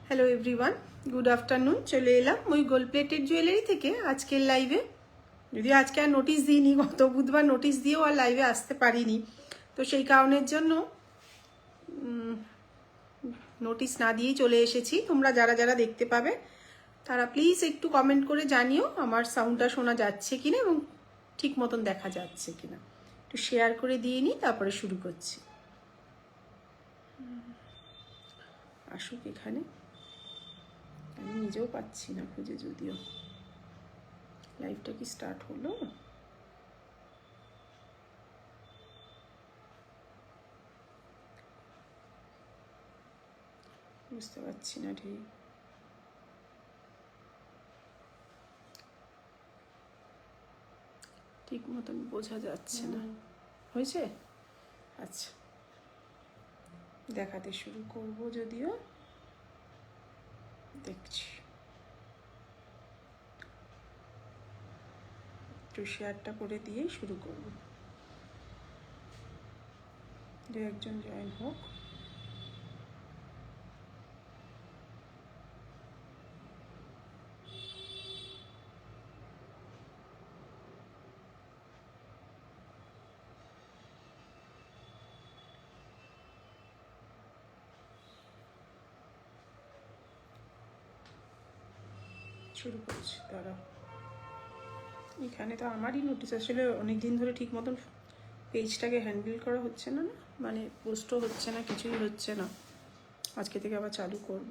Hello everyone, good afternoon. চলে এলাম ওই গোল্ড প্লেটেড জুয়েলারি থেকে আজকের লাইভে। যদি আজকে আর নোটিশ দিইনি, গত বুধবার নোটিশ দিয়েও আর লাইভে আসতে পারিনি, তো সেই কারণের জন্য নোটিশ না দিয়েই চলে এসেছি। তোমরা যারা যারা দেখতে পাবে তারা প্লিজ একটু কমেন্ট করে জানিও আমার সাউন্ডটা শোনা যাচ্ছে কিনা এবং ঠিক মতন দেখা যাচ্ছে কিনা। একটু শেয়ার করে দিয়ে নিই, তারপরে শুরু করছি। আসুক এখানে, আমি নিজেও পাচ্ছি না খুঁজে। যদিও লাইভটা কি স্টার্ট হলো, বুঝতে পারছি না ঠিক মতন বোঝা যাচ্ছে না। হয়েছে? আচ্ছা, দেখাতে শুরু করব। যদিও দেখছি, একটু শেয়ারটা করে দিয়েই শুরু করব। দু একজন জয়েন হোক। শুরু করছি, দাঁড়াও। এখানে তো আমারই নোটিশ, আসলে অনেক দিন ধরে ঠিক মতন পেজটাকে হ্যান্ডেল করা হচ্ছে না, মানে পোস্টও হচ্ছে না, কিছুই হচ্ছে না। আজকে থেকে আবার চালু করব।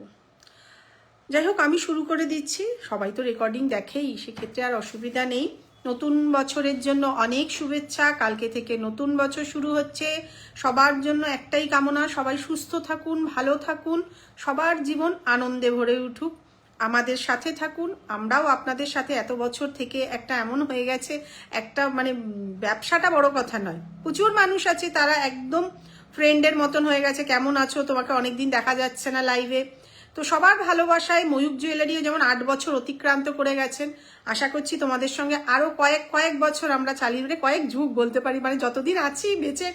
যাই হোক, আমি শুরু করে দিচ্ছি। সবাই তো রেকর্ডিং দেখেই, সেক্ষেত্রে আর অসুবিধা নেই। নতুন বছরের জন্য অনেক শুভেচ্ছা। কালকে থেকে নতুন বছর শুরু হচ্ছে। সবার জন্য একটাই কামনা, সবাই সুস্থ থাকুন, ভালো থাকুন, সবার জীবন আনন্দে ভরে উঠুক। আমাদের সাথে থাকুন, আমরাও আপনাদের সাথে এত বছর থেকে একটা এমন হয়ে গেছে, একটা মানে ব্যবসাটা বড় কথা নয়, প্রচুর মানুষ আছে তারা একদম ফ্রেন্ডের মতন হয়ে গেছে। কেমন আছো, তোমাকে অনেকদিন দেখা যাচ্ছে না লাইভে। তো সবার ভালোবাসায় ময়ূক জুয়েলারিও যেমন 8 বছর অতিক্রান্ত করে গেছেন। আশা করছি তোমাদের সঙ্গে আরো কয়েক বছর আমরা চালিয়ে, কয়েক যুগ বলতে পারি, মানে যতদিন আছি বেঁচে,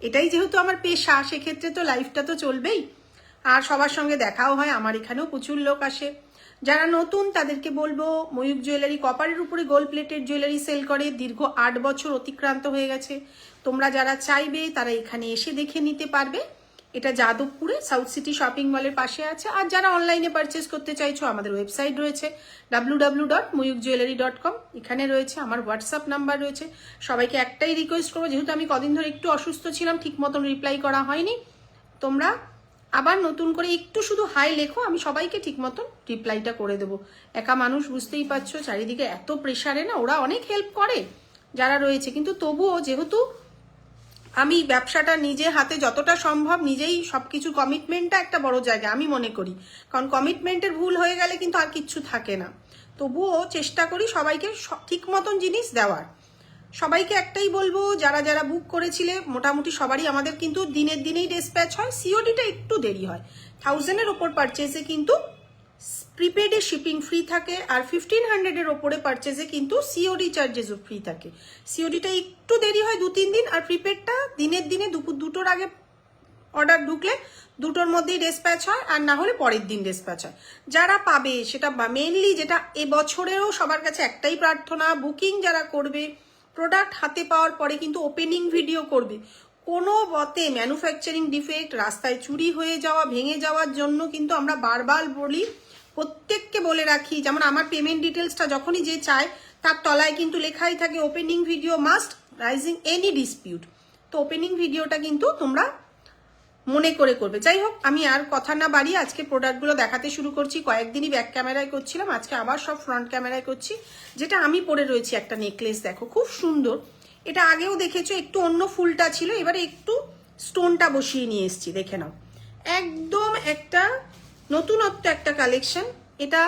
এটাই যেহেতু আমার পেশা, সেক্ষেত্রে তো লাইফটা তো চলবেই। আর সবার সঙ্গে দেখাও হয়, আমার এখানেও প্রচুর লোক আসে। যারা নতুন তাদেরকে বলবো, ময়ূক জুয়েলারি কপারের উপরে গোল্ড প্লেটেড জুয়েলারি সেল করে, দীর্ঘ 8 বছর অতিক্রান্ত হয়ে গেছে। তোমরা যারা চাইবে তারা এখানে এসে দেখে নিতে পারবে। এটা যাদবপুরে সাউথ সিটি শপিং মলের পাশে আছে। আর যারা অনলাইনে পারচেস করতে চাইছো, আমাদের ওয়েবসাইট রয়েছে www.moyukjewellery.com। এখানে রয়েছে আমার হোয়াটসঅ্যাপ নাম্বার রয়েছে। সবাইকে একটাই রিকোয়েস্ট করবো, যেহেতু আমি কদিন ধরে একটু অসুস্থ ছিলাম, ঠিক মতন রিপ্লাই করা হয়নি, তোমরা আবার নতুন করে একটু শুধু হাই লেখো, আমি সবাইকে ঠিক মতন রিপ্লাইটা করে দেবো। একা মানুষ, বুঝতেই পারছো, চারিদিকে এত প্রেশারে না, ওরা অনেক হেল্প করে যারা রয়েছে, কিন্তু তবুও যেহেতু আমি ব্যবসাটা নিজে হাতে যতটা সম্ভব নিজেই সবকিছু, কমিটমেন্টটা একটা বড় জায়গা আমি মনে করি, কারণ কমিটমেন্টের ভুল হয়ে গেলে কিন্তু আর কিচ্ছু থাকে না। তবুও চেষ্টা করি সবাইকে ঠিক মতন জিনিস দেওয়ার। সবাইকে একটাই বলবো, যারা যারা বুক করেছিলে, মোটামুটি সবারই আমাদের কিন্তু দিনের দিনেই ডিসপ্যাচ হয়। সিওডিটা একটু দেরি হয়। 1000-এর ওপর পারচেসে কিন্তু প্রিপেডে শিপিং ফ্রি থাকে, আর 1500-এর ওপরে পারচেসে কিন্তু সিওডি চার্জেসও ফ্রি থাকে। সিওডিটা একটু দেরি হয় 2-3 দিন, আর প্রিপেডটা দিনের দিনে দুপুর 2টোর আগে অর্ডার ঢুকলে 2টোর মধ্যেই ডিসপ্যাচ হয়, আর না হলে পরের দিন ডিসপ্যাচ হয়। যারা পাবে সেটা মেইনলি, যেটা এবছরেও সবার কাছে একটাই প্রার্থনা, বুকিং যারা করবে, প্রোডাক্ট হাতে পাওয়ার পরে কিন্তু ওপেনিং ভিডিও করবে। কোনো মতে ম্যানুফ্যাকচারিং ডিফেক্ট, রাস্তায় চুরি হয়ে যাওয়া, ভেঙে যাওয়ার জন্য কিন্তু আমরা বারবার বলি, প্রত্যেককে বলে রাখি। যেমন আমার পেমেন্ট ডিটেলসটা যখনই যে চায়, তার তলায় কিন্তু লেখাই থাকে opening video must rising any dispute. তো ওপেনিং ভিডিওটা কিন্তু তোমরা মনে করে করবে। যাই হোক, আমি আর কথা না বাড়িয়ে আজকে প্রোডাক্টগুলো দেখাতে শুরু করছি। কয়েকদিনই ব্যাক ক্যামেরায় করছিলাম, আজকে আবার সব ফ্রন্ট ক্যামেরায় করছি। যেটা আমি পরে রয়েছি, একটা নেকলেস দেখো, খুব সুন্দর। এটা আগেও দেখেছো, একটু অন্য ফুলটা ছিল, এবারে একটু স্টোনটা বসিয়ে নিয়ে এসেছি, দেখে নাও। একদম একটা নতুনত্ব একটা কালেকশন। এটা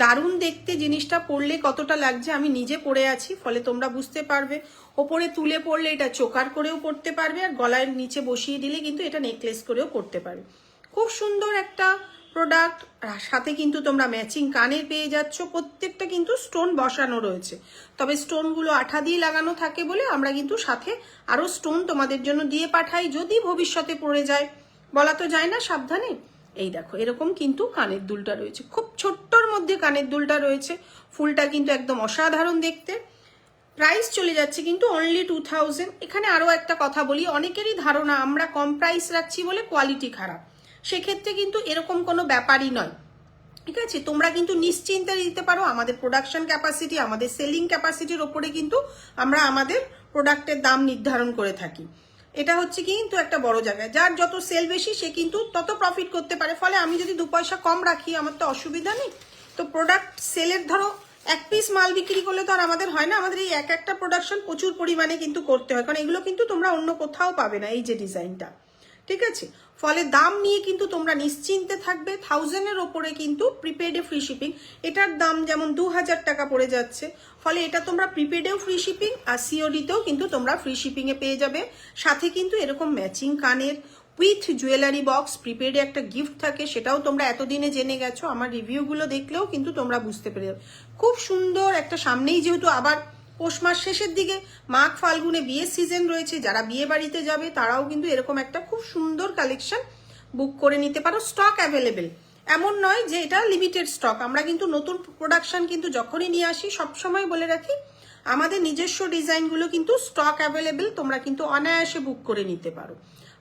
দারুণ দেখতে, জিনিসটা পরলে কতটা লাগছে আমি নিজে পরে আছি, ফলে তোমরা বুঝতে পারবে। ওপরে তুলে পরলে এটা চোকার করেও পরতে পারবে, আর গলায় নিচে বসিয়ে দিলে কিন্তু এটা নেকলেস করেও পরতে পারবে। খুব সুন্দর একটা প্রোডাক্ট। সাথে কিন্তু তোমরা ম্যাচিং কানের পেয়ে যাচ্ছ। প্রত্যেকটা কিন্তু স্টোন বসানো রয়েছে, তবে স্টোনগুলো আঠা দিয়ে লাগানো থাকে বলে আমরা কিন্তু সাথে আরো স্টোন তোমাদের জন্য দিয়ে পাঠাই, যদি ভবিষ্যতে পড়ে যায়, বলা তো যায় না, সাবধানে। এই দেখো এরকম কিন্তু কানের দুলটা রয়েছে, খুব ছোট্টর মধ্যে কানের দুলটা রয়েছে, ফুলটা কিন্তু একদম অসাধারণ দেখতে। প্রাইস চলে যাচ্ছে কিন্তু অনলি 2000। এখানে আরো একটা কথা বলি, অনেকেরই ধারণা আমরা কম প্রাইস রাখছি বলে কোয়ালিটি খারাপ, সেক্ষেত্রে কিন্তু এরকম কোনো ব্যাপারই নয়, ঠিক আছে। তোমরা কিন্তু নিশ্চিন্তে দিতে পারো, আমাদের প্রোডাকশন ক্যাপাসিটি, আমাদের সেলিং ক্যাপাসিটির ওপরে কিন্তু আমরা আমাদের প্রোডাক্টের দাম নির্ধারণ করে থাকি। এটা হচ্ছে কিন্তু একটা বড় জায়গায়, যার যত সেল বেশি সে কিন্তু তত প্রফিট করতে পারে। ফলে আমি যদি 2 পয়সা কম রাখি আমার তো অসুবিধা নেই। তো প্রোডাক্ট সেলের ধরো 1 পিস মাল বিক্রি করলে তো আর আমাদের হয় না, আমাদের এই একটা প্রোডাকশন প্রচুর পরিমাণে কিন্তু করতে হয়, কারণ এগুলো কিন্তু তোমরা অন্য কোথাও পাবে না, এই যে ডিজাইনটা, ঠিক আছে। ফলে দাম নিয়ে কিন্তু তোমরা নিশ্চিন্তে থাকবে। 1000-এর ওপরে কিন্তু প্রিপেডে ফ্রি শিপিং, এটার দাম যেমন 2000 টাকা পড়ে যাচ্ছে, ফলে এটা তোমরা প্রিপেডেও ফ্রি শিপিং আর সিওডিতেও কিন্তু তোমরা ফ্রি শিপিং এ পেয়ে যাবে। সাথে কিন্তু এরকম ম্যাচিং কানের উইথ জুয়েলারি বক্স প্রিপেডে একটা গিফট থাকে, সেটাও তোমরা এতদিনে জেনে গেছো, আমার রিভিউগুলো দেখলেও কিন্তু তোমরা বুঝতে পেরে যাবে। খুব সুন্দর একটা, সামনেই যেহেতু আবার পৌষ মাস শেষের দিকে মাঘ ফাল্গুনে বিয়ের সিজন রয়েছে, যারা বিয়ে বাড়িতে যাবে তারাও কিন্তু এরকম একটা খুব সুন্দর কালেকশন বুক করে নিতে পারো। স্টক অ্যাভেলেবেল, এমন নয় যে এটা লিমিটেড স্টক। আমরা কিন্তু নতুন প্রোডাকশন কিন্তু যখনই নিয়ে আসি সবসময় বলে রাখি আমাদের নিজস্ব ডিজাইনগুলো কিন্তু স্টক অ্যাভেলেবেল, তোমরা কিন্তু অনায়াসে বুক করে নিতে পারো।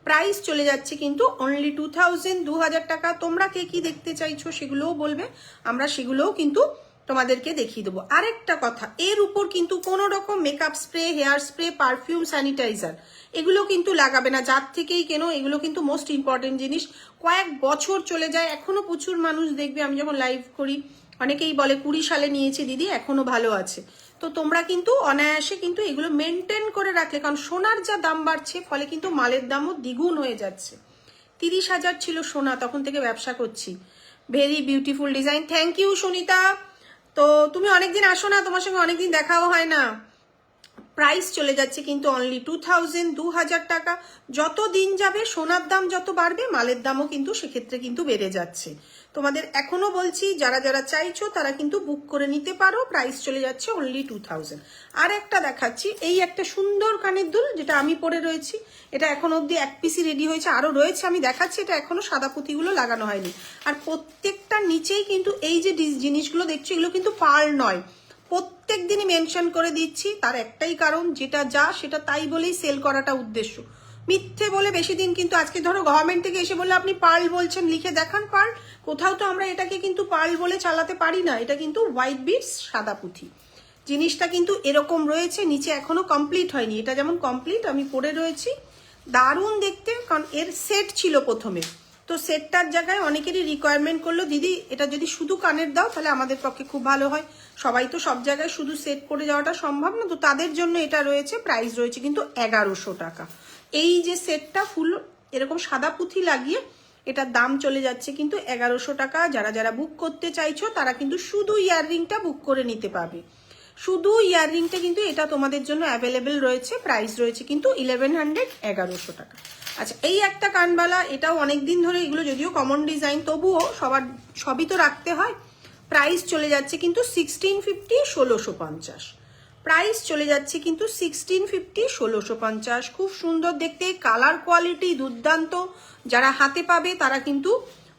প্রাইস চলে যাচ্ছে কিন্তু অনলি 2000 টাকা। তোমরা কে কি দেখতে চাইছো সেগুলোও বলবে, আমরা সেগুলোও কিন্তু তোমাদেরকে দেখিয়ে দেবো। আরেকটা কথা, এর উপর কিন্তু কোনো রকম makeup spray, hair spray, perfume, sanitizer এগুলো কিন্তু লাগাবে না, যার থেকেই কেন। এগুলো কিন্তু মোস্ট ইম্পর্টেন্ট জিনিস, কয়েক বছর চলে যায়, এখনো প্রচুর মানুষ দেখবে, আমি যখন লাইভ করি অনেকেই বলে 20 সালে নিয়েছি দিদি এখনো ভালো আছে। তো তোমরা কিন্তু অনায়াসে কিন্তু এগুলো মেনটেন করে রাখলে, কারণ সোনার যা দাম বাড়ছে ফলে কিন্তু মালের দামও দ্বিগুণ হয়ে যাচ্ছে। 30,000 ছিল সোনা, তখন থেকে ব্যবসা করছি। Very beautiful design, thank you Sunita. তো তুমি অনেকদিন আসো না, তোমার সঙ্গে অনেকদিন দেখাও হয় না। প্রাইস চলে যাচ্ছে কিন্তু অনলি 2000 টাকা। যত দিন যাবে সোনার দাম যত বাড়বে মালের দামও কিন্তু সেক্ষেত্রে কিন্তু বেড়ে যাচ্ছে। তোমাদের এখনো বলছি যারা যারা চাইছো তারা কিন্তু বুক করে নিতে পারো। প্রাইস চলে যাচ্ছে অনলি 2000। আর একটা দেখাচ্ছি, এই একটা সুন্দর কানের দুল যেটা আমি পরে রয়েছি, এটা এখন অব্দি 1 পিসি রেডি হয়েছে, আরো রয়েছে আমি দেখাচ্ছি। এটা এখনো সাদা পুঁতিগুলো লাগানো হয়নি। আর প্রত্যেকটা নিচেই কিন্তু এই যে জিনিসগুলো দেখছো এগুলো কিন্তু পার্ল নয়, প্রত্যেক দিনই মেনশন করে দিচ্ছি। তার একটাই কারণ, যেটা যা সেটা তাই বলেই সেল করাটা উদ্দেশ্য। মিথ্যে বলে বেশি দিন কিন্তু, আজকে ধরো গভর্নমেন্ট থেকে এসে বলে আপনি পার্ল বলছেন, লিখে দেখান পার্ল, কোথাও তো আমরা এটাকে কিন্তু পার্ল বলে চালাতে পারি না। এটা কিন্তু হোয়াইট বিটস সাদা পুঁথি, জিনিসটা কিন্তু এরকম রয়েছে। নিচে এখনো কমপ্লিট হয়নি, এটা যেমন কমপ্লিট আমি পরে রয়েছি, দারুণ দেখতে। কারণ এর সেট ছিল প্রথমে, তো সেটটার জায়গায় অনেকেরই রিকোয়ারমেন্ট করলো দিদি এটা যদি শুধু কানের দাও তাহলে আমাদের পক্ষে খুব ভালো হয়, সবাই তো সব জায়গায় শুধু সেট পরে যাওয়াটা সম্ভব না, তো তাদের জন্য এটা রয়েছে। প্রাইস রয়েছে কিন্তু 1100 টাকা। এই যে সেটটা ফুল এরকম সাদা পুঁথি লাগিয়ে, এটার দাম চলে যাচ্ছে কিন্তু 1100 টাকা। যারা যারা বুক করতে চাইছো তারা কিন্তু শুধু ইয়াররিংটা বুক করে নিতে পারবে, শুধু ইয়াররিংটা কিন্তু এটা তোমাদের জন্য অ্যাভেলেবেল রয়েছে। প্রাইস রয়েছে কিন্তু 1100, 1100 টাকা। আচ্ছা, এই একটা কানবালা, এটাও অনেকদিন ধরে, এগুলো যদিও কমন ডিজাইন তবুও সবই তো রাখতে হয়। প্রাইস চলে যাচ্ছে কিন্তু 1650, 1650। প্রাইস চলে যাচ্ছে কিন্তু 1650, 1650। খুব সুন্দর দেখতে, কালার কোয়ালিটি দুর্দান্ত। যারা হাতে পাবে তারা কিন্তু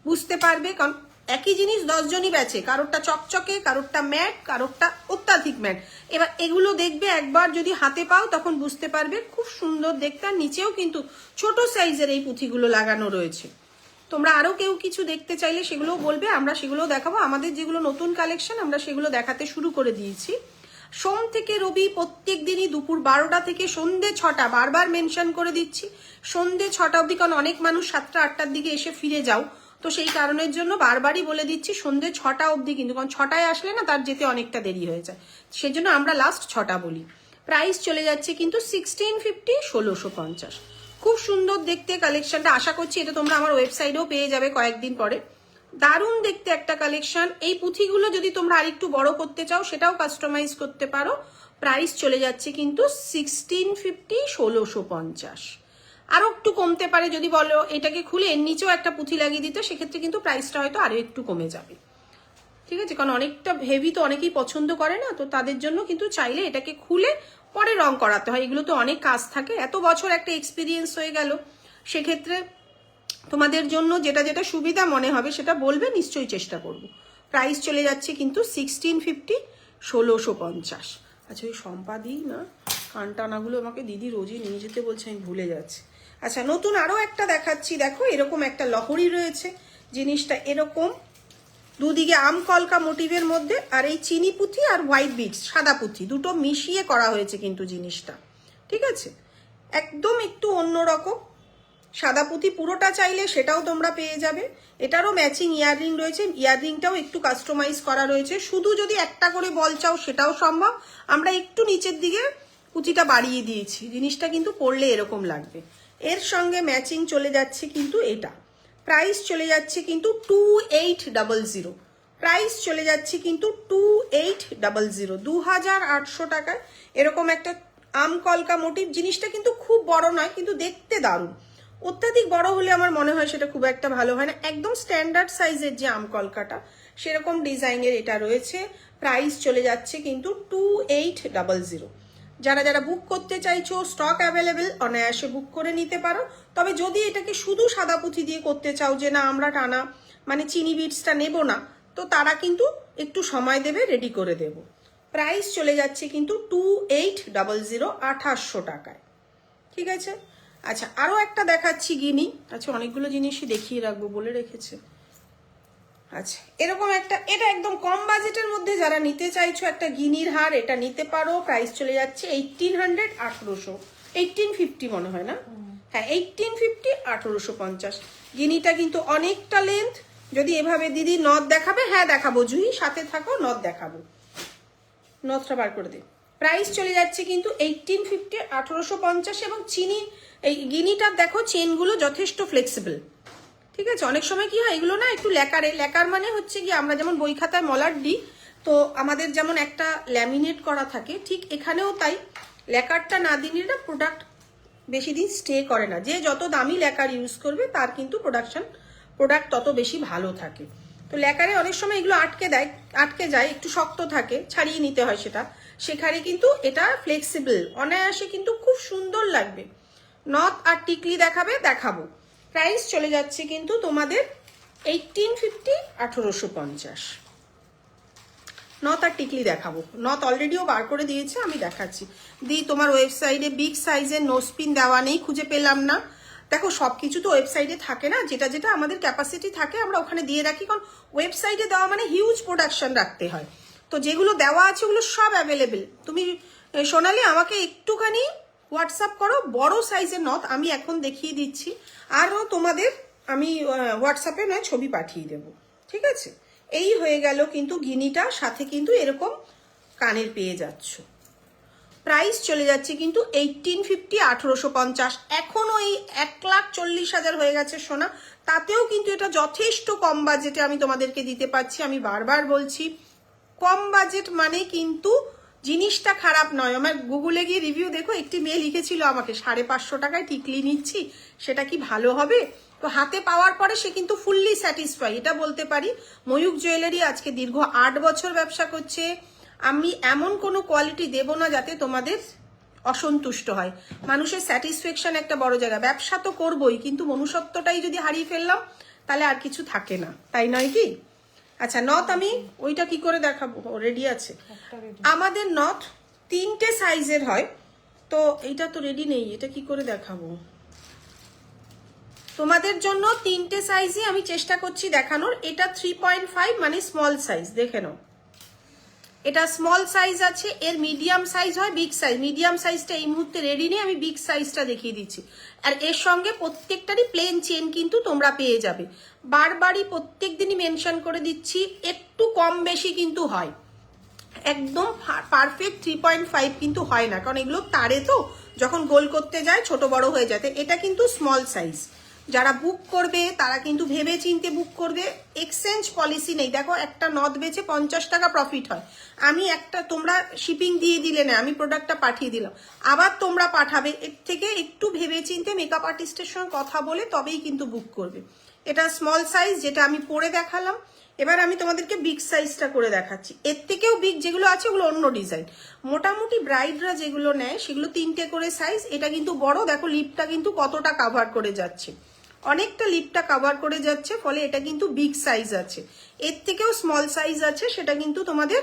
বুঝতে পারবে, কারণ একই জিনিস 10 জনই বেচে, কারোরটা চকচকে, কারোরটা ম্যাট, কারোরটা অত্যাধিক ম্যাট। এবার এগুলো দেখবে একবার যদি হাতে পাও তখন বুঝতে পারবে, খুব সুন্দর দেখতে। আর নিচেও কিন্তু ছোট সাইজের এই পুঁথিগুলো লাগানো রয়েছে। তোমরা আরো কেউ কিছু দেখতে চাইলে সেগুলোও বলবে, আমরা সেগুলোও দেখাবো। আমাদের যেগুলো নতুন কালেকশন আমরা সেগুলো দেখাতে শুরু করে দিয়েছি। সোম থেকে রবি প্রত্যেক দিনই দুপুর 12টা থেকে সন্ধ্যে 6টা, বারবার মেনশন করে দিচ্ছি সন্ধ্যে 6টা অবধি, কারণ অনেক মানুষ 7টা 8টার দিকে এসে ফিরে যাও, তো সেই কারণের জন্য বারবারই বলে দিচ্ছি সন্ধ্যে 6টা অবধি কিন্তু, কারণ 6টায় আসলে না তার যেতে অনেকটা দেরি হয়ে যায়, সেজন্য আমরা লাস্ট 6টা বলি। প্রাইস চলে যাচ্ছে কিন্তু 1650, 1650। খুব সুন্দর দেখতে কালেকশনটা, আশা করছি এটা তোমরা আমার ওয়েবসাইটেও পেয়ে যাবে কয়েকদিন পরে। দারুণ দেখতে একটা কালেকশন। এই পুঁথিগুলো যদি তোমরা আরেকটু বড় করতে চাও সেটাও কাস্টমাইজ করতে পারো। প্রাইস চলে যাচ্ছে কিন্তু 1650, 1650। আরো একটু কমতে পারে যদি বলো এটাকে খুলে এর নিচেও একটা পুঁথি লাগিয়ে দিতে, সেক্ষেত্রে কিন্তু প্রাইসটা হয়তো আরো একটু কমে যাবে, ঠিক আছে। কারণ অনেকটা হেভি তো অনেকেই পছন্দ করে না, তো তাদের জন্য কিন্তু চাইলে এটাকে খুলে পরে রং করাতে হয়, এগুলো তো অনেক কাজ থাকে। এত বছর একটা এক্সপিরিয়েন্স হয়ে গেল, সেক্ষেত্রে তোমাদের জন্য যেটা যেটা সুবিধা মনে হবে সেটা বলবে, নিশ্চয়ই চেষ্টা করব। প্রাইস চলে যাচ্ছে কিন্তু 1650, 1650। আচ্ছা ওই সম্পাদি না কানটানাগুলো আমাকে দিদি রোজই নিয়ে যেতে বলছে, আমি ভুলে যাচ্ছি। আচ্ছা নতুন আরও একটা দেখাচ্ছি, দেখো এরকম একটা লহরি রয়েছে, জিনিসটা এরকম দুদিকে আম কলকা মোটিভের মধ্যে, আর এই চিনি পুঁথি আর হোয়াইট বিটস সাদা পুঁথি দুটো মিশিয়ে করা হয়েছে কিন্তু জিনিসটা, ঠিক আছে, একদম একটু অন্যরকম। সাদা পুঁথি পুরোটা চাইলে সেটাও তোমরা পেয়ে যাবে। এটারও ম্যাচিং ইয়াররিং রয়েছে, ইয়াররিংটাও একটু কাস্টমাইজ করা রয়েছে। শুধু যদি একটা করে বল চাও সেটাও সম্ভব, আমরা একটু নিচের দিকে পুঁথিটা বাড়িয়ে দিয়েছি, জিনিসটা কিন্তু পরলে এরকম লাগবে। এর সঙ্গে ম্যাচিং চলে যাচ্ছে কিন্তু এটা, প্রাইস চলে যাচ্ছে কিন্তু 2800, প্রাইস চলে যাচ্ছে কিন্তু 2800, 2800 টাকায় এরকম একটা আম কলকা মোটিভ। জিনিসটা কিন্তু খুব বড় নয়, কিন্তু দেখতে দারুণ। অত্যাধিক বড় হলে আমার মনে হয় সেটা খুব একটা ভালো হয় না, একদম স্ট্যান্ডার্ড সাইজের যে আম কলকাটা সেরকম ডিজাইনের এটা রয়েছে। প্রাইস চলে যাচ্ছে কিন্তু 2800। যারা যারা বুক করতে চাইছো, স্টক অ্যাভেলেবেল, অনায়াসে বুক করে নিতে পারো। তবে যদি এটাকে শুধু সাদা পুঁথি দিয়ে করতে চাও, যে না আমরা টানা মানে চিনি বিটসটা নেব না, তো তারা কিন্তু একটু সময় দেবে, রেডি করে দেব। প্রাইস চলে যাচ্ছে কিন্তু 2800, 2800 টাকায়, ঠিক আছে। আচ্ছা আরও একটা দেখাচ্ছি গিনি। আচ্ছা অনেকগুলো জিনিসই দেখিয়ে রাখবো বলে রেখেছে। আচ্ছা এরকম একটা, এটা একদম কম বাজেটের মধ্যে যারা নিতে চাইছো একটা গিনির হার, এটা নিতে পারো। প্রাইস চলে যাচ্ছে 1800, 1800, 1850 মনে হয় না, হ্যাঁ 1850, 1850। গিনিটা কিন্তু অনেকটা লেন্থ। যদি এভাবে দিদি নথ দেখাবে, হ্যাঁ দেখাবো জুহি, সাথে থাকো, নথ দেখাবো, নথটা বার করে দে। প্রাইস চলে যাচ্ছে কিন্তু 1850, 1850। এবং চিনি এই গিনিটার দেখো চেনগুলো যথেষ্ট ফ্লেক্সিবল, ঠিক আছে। অনেক সময় কি হয় এগুলো না একটু ল্যাকারে, ল্যাকার মানে হচ্ছে কি আমরা যেমন বই খাতায় মলার দিই, তো আমাদের যেমন একটা ল্যামিনেট করা থাকে, ঠিক এখানেও তাই। ল্যাকারটা না দিলে না প্রোডাক্ট বেশি দিন স্টে করে না। যে যত দামি ল্যাকার ইউজ করবে তার কিন্তু প্রোডাক্ট তত বেশি ভালো থাকে। তো ল্যাকারে অনেক সময় এগুলো আটকে যায়, একটু শক্ত থাকে, ছাড়িয়ে নিতে হয় সেটা। সেখানে কিন্তু এটা ফ্লেক্সিবল, অনায়াসে কিন্তু খুব সুন্দর লাগবে। নথ আর টিকলি দেখাবো। প্রাইস চলে যাচ্ছে কিন্তু তোমাদের 1850, 1850। নথ আর টিকলি দেখাবো। নথ অলরেডিও বার করে দিয়েছে, আমি দেখাচ্ছি। তোমার ওয়েবসাইটে বিগ সাইজের নোজপিন দেওয়া নেই, খুঁজে পেলাম না। দেখো সবকিছু তো ওয়েবসাইটে থাকে না, যেটা যেটা আমাদের ক্যাপাসিটি থাকে আমরা ওখানে দিয়ে রাখি, কারণ ওয়েবসাইটে দেওয়া মানে হিউজ প্রোডাকশন রাখতে হয়। তো যেগুলো দেওয়া আছে ওগুলো সব অ্যাভেলেবেল। তুমি সোনালি আমাকে একটুখানি হোয়াটসঅ্যাপ করো বড় সাইজের নথ, আমি এখন দেখিয়ে দিচ্ছি। আরও তোমাদের আমি হোয়াটসঅ্যাপে নয় ছবি পাঠিয়ে দেবো, ঠিক আছে। এই হয়ে গেল কিন্তু গিনিটা, সাথে কিন্তু এরকম কানের পেয়ে যাচ্ছ। প্রাইস চলে যাচ্ছে কিন্তু 1850, 1850। এখনো এই 1,40,000 হয়ে গেছে সোনা, তাতেও কিন্তু এটা যথেষ্ট কম বাজেটে আমি তোমাদেরকে দিতে পারছি। আমি বারবার বলছি কম বাজেট মানে কিন্তু জিনিসটা খারাপ নয়। আমার গুগলে গিয়ে রিভিউ দেখো, একটি মেয়ে লিখেছিল আমাকে 550 টাকায় টিকলি নিচ্ছি, সেটা কি ভালো হবে? তো হাতে পাওয়ার পরে সে কিন্তু ফুললি স্যাটিসফাই, এটা বলতে পারি। ময়ূক জুয়েলারি আজকে দীর্ঘ 8 বছর ব্যবসা করছে। আমি এমন কোনো কোয়ালিটি দেব না যাতে তোমাদের অসন্তুষ্ট হয়। মানুষের স্যাটিসফ্যাকশন একটা বড় জায়গা। ব্যবসা তো করবোই, কিন্তু মনুষ্যত্বটাই যদি হারিয়ে ফেললাম তাহলে আর কিছু থাকে না, তাই নয় কি? আচ্ছা নথ আমি ওইটা কি করে দেখাবো, রেডি আছে আমাদের নথ। 3টে সাইজের হয়, তো এইটা তো রেডি নেই, এটা কি করে দেখাবো তোমাদের জন্য? 3টে সাইজই আমি চেষ্টা করছি দেখানোর। এটা 3.5 মানে স্মল সাইজ, দেখে নাও। এটা স্মল সাইজ আছে, এর মিডিয়াম সাইজ হয়, বিগ সাইজ। মিডিয়াম সাইজটা এই মুহূর্তে রেডি নেই, আমি বিগ সাইজটা দেখিয়ে দিচ্ছি। আর এর সঙ্গে প্রত্যেকটারই প্লেন চেন কিন্তু তোমরা পেয়ে যাবে। বারবারই প্রত্যেক দিনই মেনশন করে দিচ্ছি, একটু কম বেশি কিন্তু হয়, একদম পারফেক্ট 3.5 কিন্তু হয় না, কারণ এগুলো তারে তো যখন গোল করতে যায় ছোট বড় হয়ে যায়। এটা কিন্তু স্মল সাইজ। যারা বুক করবে তারা কিন্তু ভেবে চিনতে বুক করবে, এক্সচেঞ্জ পলিসি নেই। দেখো একটা নথ বেচে 50 টাকা প্রফিট হয়, আমি একটা তোমরা শিপিং দিয়ে দিলে না, আমি প্রোডাক্টটা পাঠিয়ে দিলাম, আবার তোমরা পাঠাবে। এর থেকে একটু ভেবে চিনতে মেকআপ আর্টিস্টের সঙ্গে কথা বলে তবেই কিন্তু বুক করবে। এটা স্মল সাইজ যেটা আমি পরে দেখালাম। এবার আমি তোমাদেরকে বিগ সাইজটা করে দেখাচ্ছি। এর থেকেও বিগ যেগুলো আছে ওগুলো অন্য ডিজাইন। মোটামুটি ব্রাইডরা যেগুলো নেয় সেগুলো 3টে করে সাইজ, এটা কিন্তু বড়। দেখো লিপটা কিন্তু কতটা কাভার করে যাচ্ছে, অনেকটা লিপটা কভার করে যাচ্ছে, ফলে এটা কিন্তু বিগ সাইজ আছে। এর থেকেও স্মল সাইজ আছে, সেটা কিন্তু তোমাদের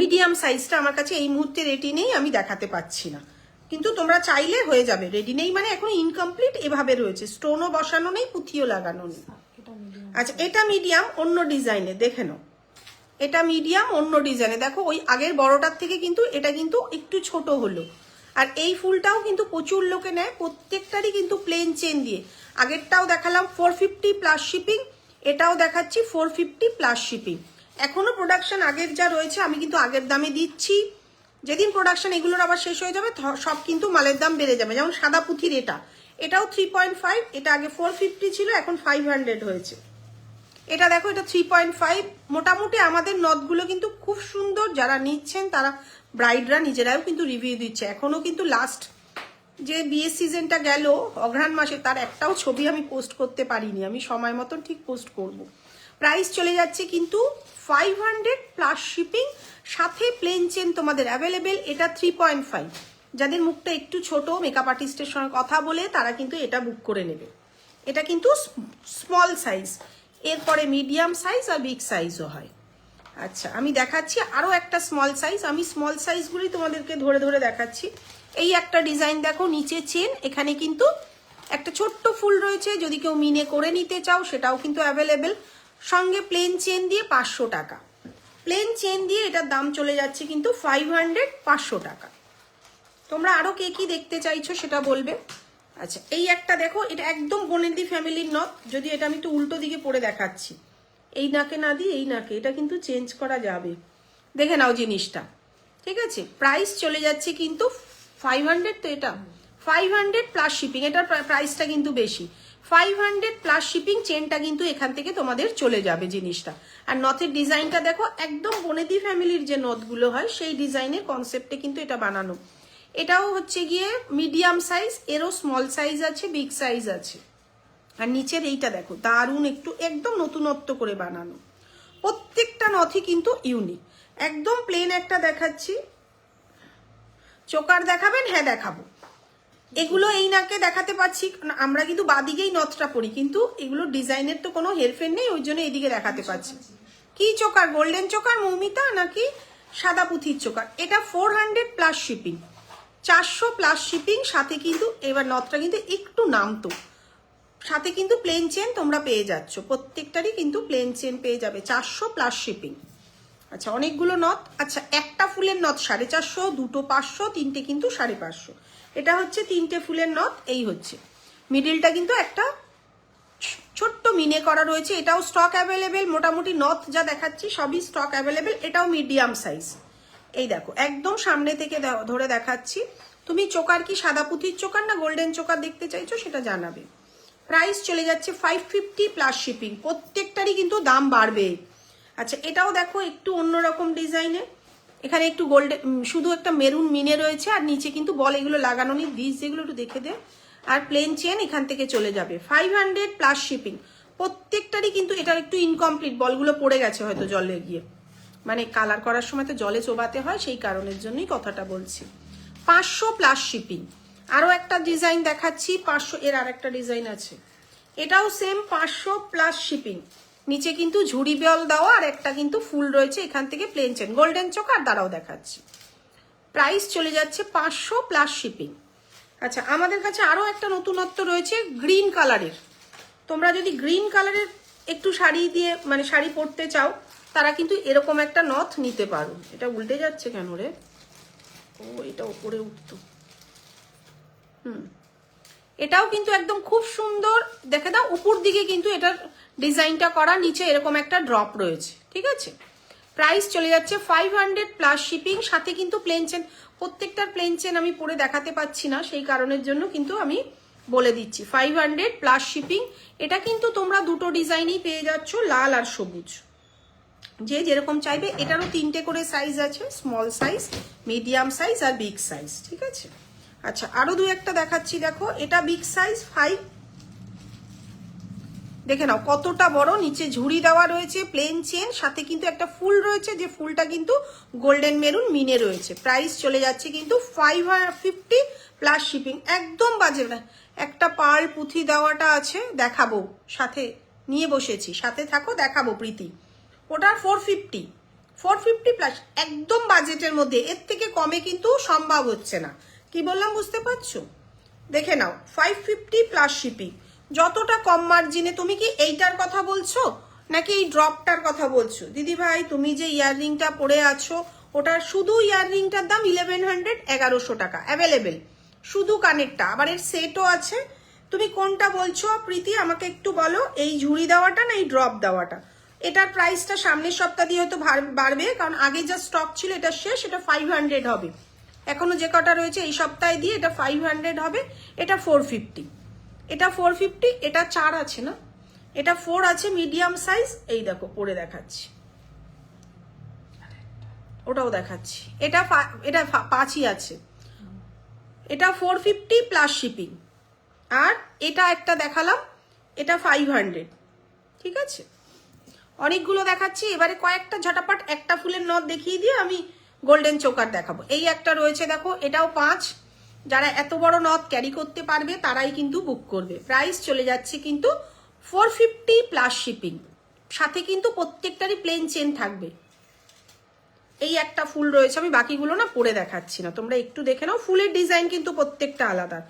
মিডিয়াম সাইজটা আমার কাছে এই মুহূর্তে রেডি নেই, আমি দেখাতে পাচ্ছি না, কিন্তু তোমরা চাইলে হয়ে যাবে। রেডি নেই মানে এখন ইনকমপ্লিট এভাবে রয়েছে, স্টোনও বসানো নেই, পুঁথিও লাগানো নেই। আচ্ছা, এটা মিডিয়াম অন্য ডিজাইনে, দেখে নাও, এটা মিডিয়াম অন্য ডিজাইনে। দেখো ওই আগের বড়টার থেকে কিন্তু এটা কিন্তু একটু ছোট হলো। আর এই ফুলটাও কিন্তু প্রচুর লোকে নেয়, প্রত্যেকটারই কিন্তু প্লেন চেন দিয়ে। আগেরটাও দেখালাম 450 প্লাস শিপিং, এটাও দেখাচ্ছি 450 প্লাস শিপিং। এখনো প্রোডাকশন আগের যা রয়েছে আমি কিন্তু আগের দামে দিচ্ছি। যেদিন প্রোডাকশন এগুলোর আবার শেষ হয়ে যাবে সব কিন্তু মালের দাম বেড়ে যাবে। যেমন সাদা পুঁথির এটাও 3.5, এটা আগে 450 ছিল, এখন 500 হয়েছে। এটা দেখো, এটা 3.5। মোটামুটি আমাদের নথগুলো কিন্তু খুব সুন্দর, যারা নিচ্ছেন তারা ব্রাইডরা নিজেরাও কিন্তু রিভিউ দিচ্ছে। এখনো কিন্তু লাস্ট যে বিয়ের সিজনটা গেল অঘ্রাণ মাসে, তার একটাও ছবি আমি পোস্ট করতে পারিনি, আমি সময় মতন ঠিক পোস্ট করব। প্রাইস চলে যাচ্ছে কিন্তু 500 প্লাস শিপিং, সাথে প্লেন চেন তোমাদের অ্যাভেলেবেল। এটা 3.5, যাদের মুখটা একটু ছোট, মেকআপ আর্টিস্টের সঙ্গে কথা বলে তারা কিন্তু এটা বুক করে নেবে। এটা কিন্তু স্মল সাইজ, এরপরে মিডিয়াম সাইজ আর বিগ সাইজও হয়। আচ্ছা, আমি দেখাচ্ছি আরও একটা স্মল সাইজ। আমি স্মল সাইজগুলি তোমাদেরকে ধরে ধরে দেখাচ্ছি। এই একটা ডিজাইন দেখো, নিচে চেন, এখানে কিন্তু একটা ছোট্ট ফুল রয়েছে, যদি কেউ মিনে করে নিতে চাও সেটাও কিন্তু অ্যাভেলেবেল। সঙ্গে প্লেন চেন দিয়ে 500 টাকা, প্লেন চেন দিয়ে এটার দাম চলে যাচ্ছে কিন্তু 500, 500 টাকা। তোমরা আরও কে কি দেখতে চাইছো সেটা বলবে। আচ্ছা, এই একটা দেখো, এটা একদম বনেদি ফ্যামিলির নথ, যদি এটা আমি একটু উল্টো দিকে পরে দেখাচ্ছি, এই নাকে না দিয়ে এই নাকে, এটা কিন্তু চেঞ্জ করা যাবে, দেখে নাও জিনিসটা, ঠিক আছে। প্রাইস চলে যাচ্ছে কিন্তু 500, তো এটা 500 প্লাস শিপিং, এটার প্রাইসটা কিন্তু বেশি, 500 প্লাস শিপিং। চেনটা কিন্তু এখান থেকে তোমাদের চলে যাবে জিনিসটা। আর নথের ডিজাইনটা দেখো, একদম বনেদি ফ্যামিলির যে নথগুলো হয় সেই ডিজাইনের কনসেপ্টে কিন্তু এটা বানানো। এটাও হচ্ছে গিয়ে মিডিয়াম সাইজ, এরও স্মল সাইজ আছে, বিগ সাইজ আছে। আর নিচের এইটা দেখো, দারুণ একটু একদম নতুনত্ব করে বানানো, প্রত্যেকটা নথই কিন্তু ইউনিক। একদম প্লেন একটা দেখাচ্ছি, চোকার দেখাবেন? হ্যাঁ দেখাবো। এগুলো এই নাকে দেখাতে পাচ্ছি, আমরা কিন্তু বাদিকেই নথটা পরি, কিন্তু এগুলো ডিজাইনের তো কোনো হেরফের নেই, ওই জন্য এইদিকে দেখাতে পাচ্ছি। কি চোকার? গোল্ডেন চোকার মৌমিতা নাকি সাদা পুঁথির চোকার? এটা 400 প্লাস শিপিং, 400 প্লাস শিপিং। সাথে কিন্তু এবার নথটা কিন্তু একটু নামতো, সাথে কিন্তু প্লেন চেন তোমরা পেয়ে যাচ্ছ, প্রত্যেকটারই কিন্তু প্লেন চেন পেয়ে যাবে, 400 প্লাস শিপিং। আচ্ছা, অনেকগুলো নথ। আচ্ছা, একটা ফুলের নথ 450, দুটো 500, তিনটে কিন্তু 550। এটা হচ্ছে তিনটে ফুলের নথ, এই হচ্ছে মিডিলটা কিন্তু একটা ছোট্ট মিনে করা রয়েছে, এটাও স্টক অ্যাভেলেবেল। মোটামুটি নথ যা দেখাচ্ছি সবই স্টক অ্যাভেলেবেল। এটাও মিডিয়াম সাইজ, এই দেখো একদম সামনে থেকে ধরে দেখাচ্ছি। তুমি চোকার কি সাদা পুঁথির চোকার না গোল্ডেন চোকার দেখতে চাইছো সেটা জানাবে। প্রাইস চলে যাচ্ছে 550 প্লাস শিপিং, প্রত্যেকটারই কিন্তু দাম বাড়বে। আচ্ছা, এটাও দেখো একটু অন্যরকম ডিজাইনে, এখানে একটু গোল্ডেন, শুধু একটা মেরুন মিনে রয়েছে, আর নিচে কিন্তু বল এগুলো লাগানো নেই, বীজ যেগুলো একটু দেখে দে। আর প্লেন চেন এখান থেকে চলে যাবে, 500 প্লাস শিপিং। প্রত্যেকটারই কিন্তু এটার একটু ইনকমপ্লিট, বলগুলো পড়ে গেছে হয়তো জলে গিয়ে, মানে কালার করার সময় তো জলে চোবাতে হয়, সেই কারণের জন্যই কথাটা বলছি। 500 প্লাস শিপিং। আরও একটা ডিজাইন দেখাচ্ছি 500, এর আর একটা ডিজাইন আছে, এটাও সেম 500 প্লাস শিপিং। নিচে কিন্তু ঝুড়ি বল দেওয়া, আর একটা কিন্তু ফুল রয়েছে, এখান থেকে প্লেন চেন, গোল্ডেন চোকার দ্বারাও দেখাচ্ছি। প্রাইস চলে যাচ্ছে 500 প্লাস শিপিং। আচ্ছা, আমাদের কাছে আরও একটা নতুনত্ব রয়েছে গ্রিন কালারের। তোমরা যদি গ্রিন কালারের একটু শাড়ি দিয়ে মানে শাড়ি পরতে চাও, তারা কিন্তু এরকম একটা নথ নিতে পারো। এটা উল্টে যাচ্ছে কেন রে? ও, এটা উপরে উঠতো। এটাও কিন্তু একদম খুব সুন্দর, দেখে দাও উপর দিকে কিন্তু এটার ডিজাইনটা করা, নিচে এরকম একটা ড্রপ রয়েছে, ঠিক আছে। প্রাইস চলে যাচ্ছে 500 প্লাস শিপিং, সাথে কিন্তু প্লেন চেন। প্রত্যেকটার প্লেন চেন আমি পরে দেখাতে পাচ্ছি না, সেই কারণের জন্য কিন্তু আমি বলে দিচ্ছি 500 প্লাস শিপিং। এটা কিন্তু তোমরা দুটো ডিজাইনই পেয়ে যাচ্ছ, লাল আর সবুজ, যে যেরকম চাইবে। এটারও তিনটে করে সাইজ আছে, স্মল সাইজ, মিডিয়াম সাইজ আর বিগ সাইজ, ঠিক আছে। আচ্ছা, আরো দু একটা দেখাচ্ছি, দেখো এটা বিগ সাইজ 5, দেখে নাও কতটা বড়, নিচে ঝুড়ি দেওয়া রয়েছে, প্লেন চেন, সাথে কিন্তু একটা ফুল রয়েছে, যে ফুলটা কিন্তু গোল্ডেন মেরুন মিনে রয়েছে। প্রাইস চলে যাচ্ছে কিন্তু 550 প্লাস শিপিং, একদম বাজে না, একটা পার্ল পুঁথি দেওয়াটা আছে, দেখাবো, সাথে নিয়ে বসেছি, সাথে থাকো, দেখাবো প্রীতি। ওটার 450 প্লাস, একদম বাজেটের মধ্যে, এর থেকে কমে কিন্তু সম্ভব হচ্ছে না। কি বললাম বুঝতে পারছো? দেখে নাও, 550 প্লাস শিপিং। যতটা কম মার্জিনে, তুমি কি এইটার কথা বলছো নাকি এই ড্রপটার কথা বলছো? দিদি ভাই তুমি যে ইয়াররিংটা পরে আছো, ওটার শুধু ইয়াররিংটার দাম 1100, 1100 টাকা অ্যাভেলেবেল, শুধু কানেরটা, আবার এর সেটও আছে। তুমি কোনটা বলছো প্রীতি আমাকে একটু বলো, এই ঝুড়ি দেওয়াটা না এই ড্রপ দেওয়াটা? এটার প্রাইসটা সামনের সপ্তাহ দিয়ে হয়তো বাড়বে, কারণ আগে যা স্টক ছিল এটা শেষ, এটা 500 হবে। এখনো যে কটা রয়েছে এই সপ্তাহে দিয়ে এটা 500 হবে। এটা 450, এটা 450, এটা 4 আছে না, এটা 4 আছে মিডিয়াম সাইজ। এই দেখো পরে দেখাচ্ছি, ওটাও দেখাচ্ছি, এটা 5ই আছে। এটা 450 প্লাস শিপিং। আর এটা একটা দেখালাম, এটা 500, ঠিক আছে? অনেকগুলো দেখাচ্ছি, এবারে কয়েকটা ঝটাপট একটা ফুলের নথ দেখিয়ে দিয়ে আমি গোল্ডেন চোকার দেখাবো। এই একটা রয়েছে দেখো, এটাও 5। যারা এত বড় নথ ক্যারি করতে পারবে তারাই কিন্তু বুক করবে। প্রাইস চলে যাচ্ছে কিন্তু 450 প্লাস শিপিং, সাথে কিন্তু প্রত্যেকটারই প্লেন চেন থাকবে। এই একটা ফুল রয়েছে, আমি বাকিগুলো না পরে দেখাচ্ছি না, তোমরা একটু দেখে নাও। ফুলের ডিজাইন কিন্তু প্রত্যেকটা আলাদা।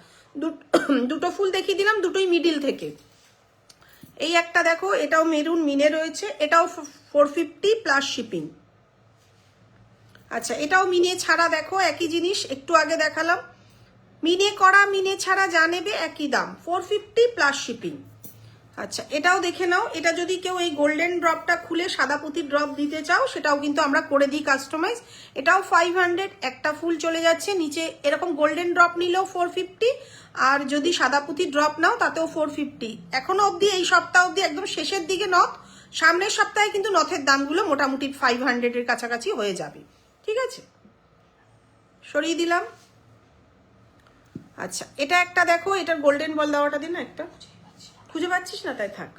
দুটো ফুল দেখিয়ে দিলাম, দুটোই মিডিল থেকে। এই একটা দেখো, এটাও মেরুন মিনে রয়েছে, এটাও 450 প্লাস শিপিং। আচ্ছা, এটাও মিনে ছাড়া, দেখো একই জিনিস, একটু আগে দেখালাম। মিনে করা মিনে ছাড়া যা নেবে একই দাম, 450 প্লাস শিপিং। আচ্ছা, এটাও দেখে নাও। এটা যদি কেউ এই গোল্ডেন ড্রপটা খুলে সাদা পুঁতির ড্রপ দিতে চাও, সেটাও কিন্তু আমরা করে দিই কাস্টমাইজ। এটাও 500, একটা ফুল চলে যাচ্ছে নিচে। এরকম গোল্ডেন ড্রপ নিলেও 450, আর যদি সাদা পুঁতির ড্রপ নাও তাতেও 450। এখনো অবধি, এই সপ্তাহ অবধি, একদম শেষের দিকে নথ, সামনের সপ্তাহে কিন্তু নথের দামগুলো মোটামুটি 500 এর কাছাকাছি হয়ে যাবে, ঠিক আছে? সরিয়ে দিলাম। আচ্ছা, এটা একটা দেখো, এটার গোল্ডেন বল দেওয়াটা দিন না, একটা খুঁজে পাচ্ছিস না, তাই থাক।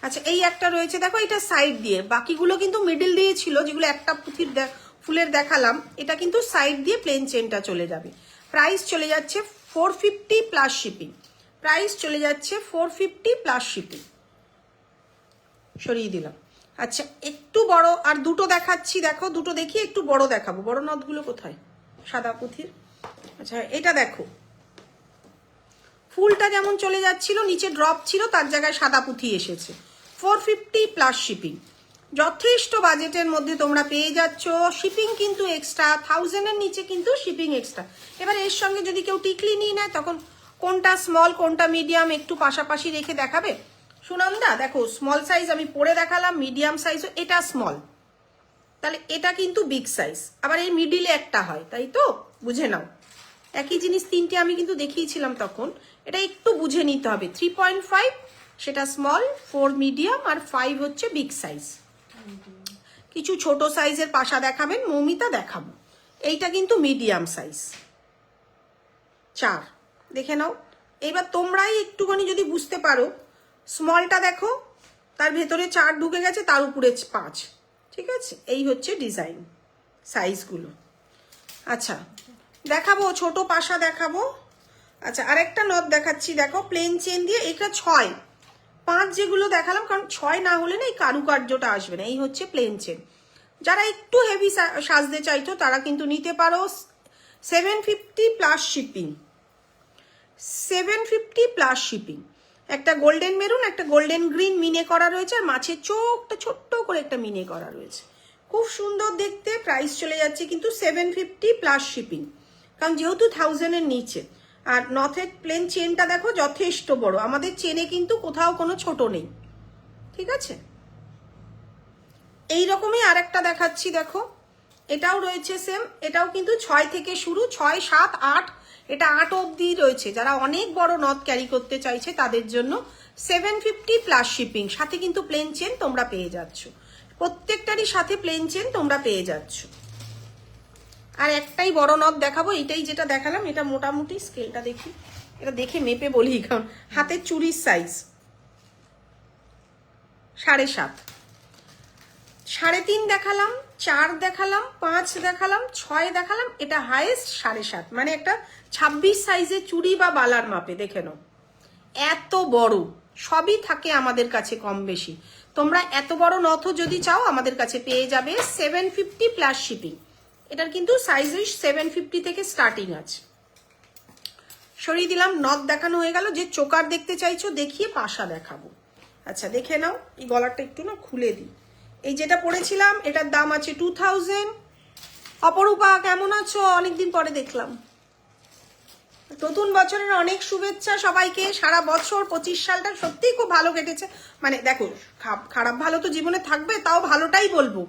আচ্ছা, এই একটা রয়েছে দেখো, এটা সাইড দিয়ে, বাকিগুলো কিন্তু মিডিল দিয়ে ছিল, যেগুলো একটা পুঁথির ফুলের দেখালাম, এটা কিন্তু সাইড দিয়ে প্লেন চেনটা চলে যাবে। প্রাইস চলে যাচ্ছে 450 প্লাস শিপিং। প্রাইস চলে যাচ্ছে 450 প্লাস শিপিং। সরিয়ে দিলাম। আচ্ছা, একটু বড় আর দুটো দেখাচ্ছি, দেখো দুটো দেখি, একটু বড় দেখাবো। বড় নথগুলো কোথায়? সাদা পুঁথির। আচ্ছা, এটা দেখো, ফুলটা যেমন চলে যাচ্ছিল, নিচে ড্রপ ছিল, তার জায়গায় সাদা পুঁথি এসেছে। 450 প্লাস শিপিং, যথেষ্ট বাজেটের মধ্যে তোমরা পেয়ে যাচ্ছ। শিপিং কিন্তু এক্সট্রা, 1000-এর নিচে কিন্তু শিপিং এক্সট্রা। এবার এর সঙ্গে যদি কেউ টিকলি নিয়ে নেয়, তখন কোনটা স্মল কোনটা মিডিয়াম একটু পাশাপাশি রেখে দেখাবে। সুনন্দা দেখো, স্মল সাইজ আমি পরে দেখালাম, মিডিয়াম সাইজও, এটা স্মল, তাহলে এটা কিন্তু বিগ সাইজ। আবার এই মিডিলে একটা হয়, তাই তো? বুঝে নাও, একই জিনিস তিনটে আমি কিন্তু দেখিয়েছিলাম তখন। এটা একটু বুঝে নিতে হবে। 3.5 সেটা স্মল, 4 মিডিয়াম, আর 5 হচ্ছে বিগ সাইজ। কিছু ছোট সাইজের পাশা দেখাবেন, মৌমিতা দেখাবো। এইটা কিন্তু মিডিয়াম সাইজ, 4। দেখে নাও। এবার তোমরাই একটুখানি যদি বুঝতে পারো, স্মলটা দেখো, তার ভেতরে 4 ঢুকে গেছে, তার উপরে 5, ঠিক আছে? এই হচ্ছে ডিজাইন সাইজগুলো। আচ্ছা, দেখাবো ছোট পাশা দেখাবো। আচ্ছা, আরেকটা নথ দেখাচ্ছি, দেখো প্লেন চেন দিয়ে। এটা 6, 5 যেগুলো দেখালাম, কারণ 6 না হলে না এই কারুকার্যটা আসবে না। এই হচ্ছে প্লেন চেন। যারা একটু হেভি সাজতে চাইতো তারা কিন্তু নিতে পারো। 750 প্লাস শিপিং, 750 প্লাস শিপিং। একটা গোল্ডেন মেরুন, একটা গোল্ডেন গ্রিন মিনে করা রয়েছে, আর মাছের চোখটা ছোট্ট করে একটা মিনে করা রয়েছে, খুব সুন্দর দেখতে। প্রাইস চলে যাচ্ছে কিন্তু 750 প্লাস শিপিং, কারণ যেহেতু 1000-এর নিচে। আর নথের প্লেন চেনটা দেখো যথেষ্ট বড়, আমাদের চেনে কিন্তু কোথাও কোনো ছোট নেই, ঠিক আছে? এই রকমই আরেকটা দেখাচ্ছি, দেখো এটাও রয়েছে সেম। এটাও কিন্তু 6 থেকে শুরু, 6, 7, 8, এটা 8 অবধি রয়েছে। যারা অনেক বড় নথ ক্যারি করতে চাইছে তাদের জন্য 750 প্লাস শিপিং, সাথে কিন্তু প্লেন চেন তোমরা পেয়ে যাচ্ছ। প্রত্যেকটারই সাথে প্লেন চেন তোমরা পেয়ে যাচ্ছ। আর একটাই বড় নথ দেখাবো, এটাই যেটা দেখালাম, এটা মোটামুটি স্কেলটা দেখি, এটা দেখে মেপে বলি, কারণ হাতের চুরির সাইজ 7.5। 3.5 দেখালাম, 4 দেখালাম, 5 দেখালাম, 6 দেখালাম, এটা হাইয়েস্ট 7.5, মানে একটা 26 সাইজের চুড়ি বা বালার মাপে দেখে নাও। এত বড় সবই থাকে আমাদের কাছে কম বেশি। তোমরা এত বড় নথ যদি চাও আমাদের কাছে পেয়ে যাবে 750 প্লাস শিপিং। এটার কিন্তু সাইজ 750 থেকে স্টার্টিং আছে। সরিয়ে দিলাম, নথ দেখানো হয়ে গেল। যে চোকার দেখতে চাইছো দেখিয়ে পাশা দেখাবো। আচ্ছা দেখে নাও, এই গলারটা একটু না খুলে দিই। এই যেটা পরেছিলাম এটার দাম আছে 2000। অপরূপা কেমন আছো? অনেকদিন পরে দেখলাম। নতুন বছরের অনেক শুভেচ্ছা সবাইকে। সারা বছর 25 সালটা সত্যিই খুব ভালো কেটেছে। মানে দেখো, খারাপ ভালো তো জীবনে থাকবে, তাও ভালোটাই বলবো।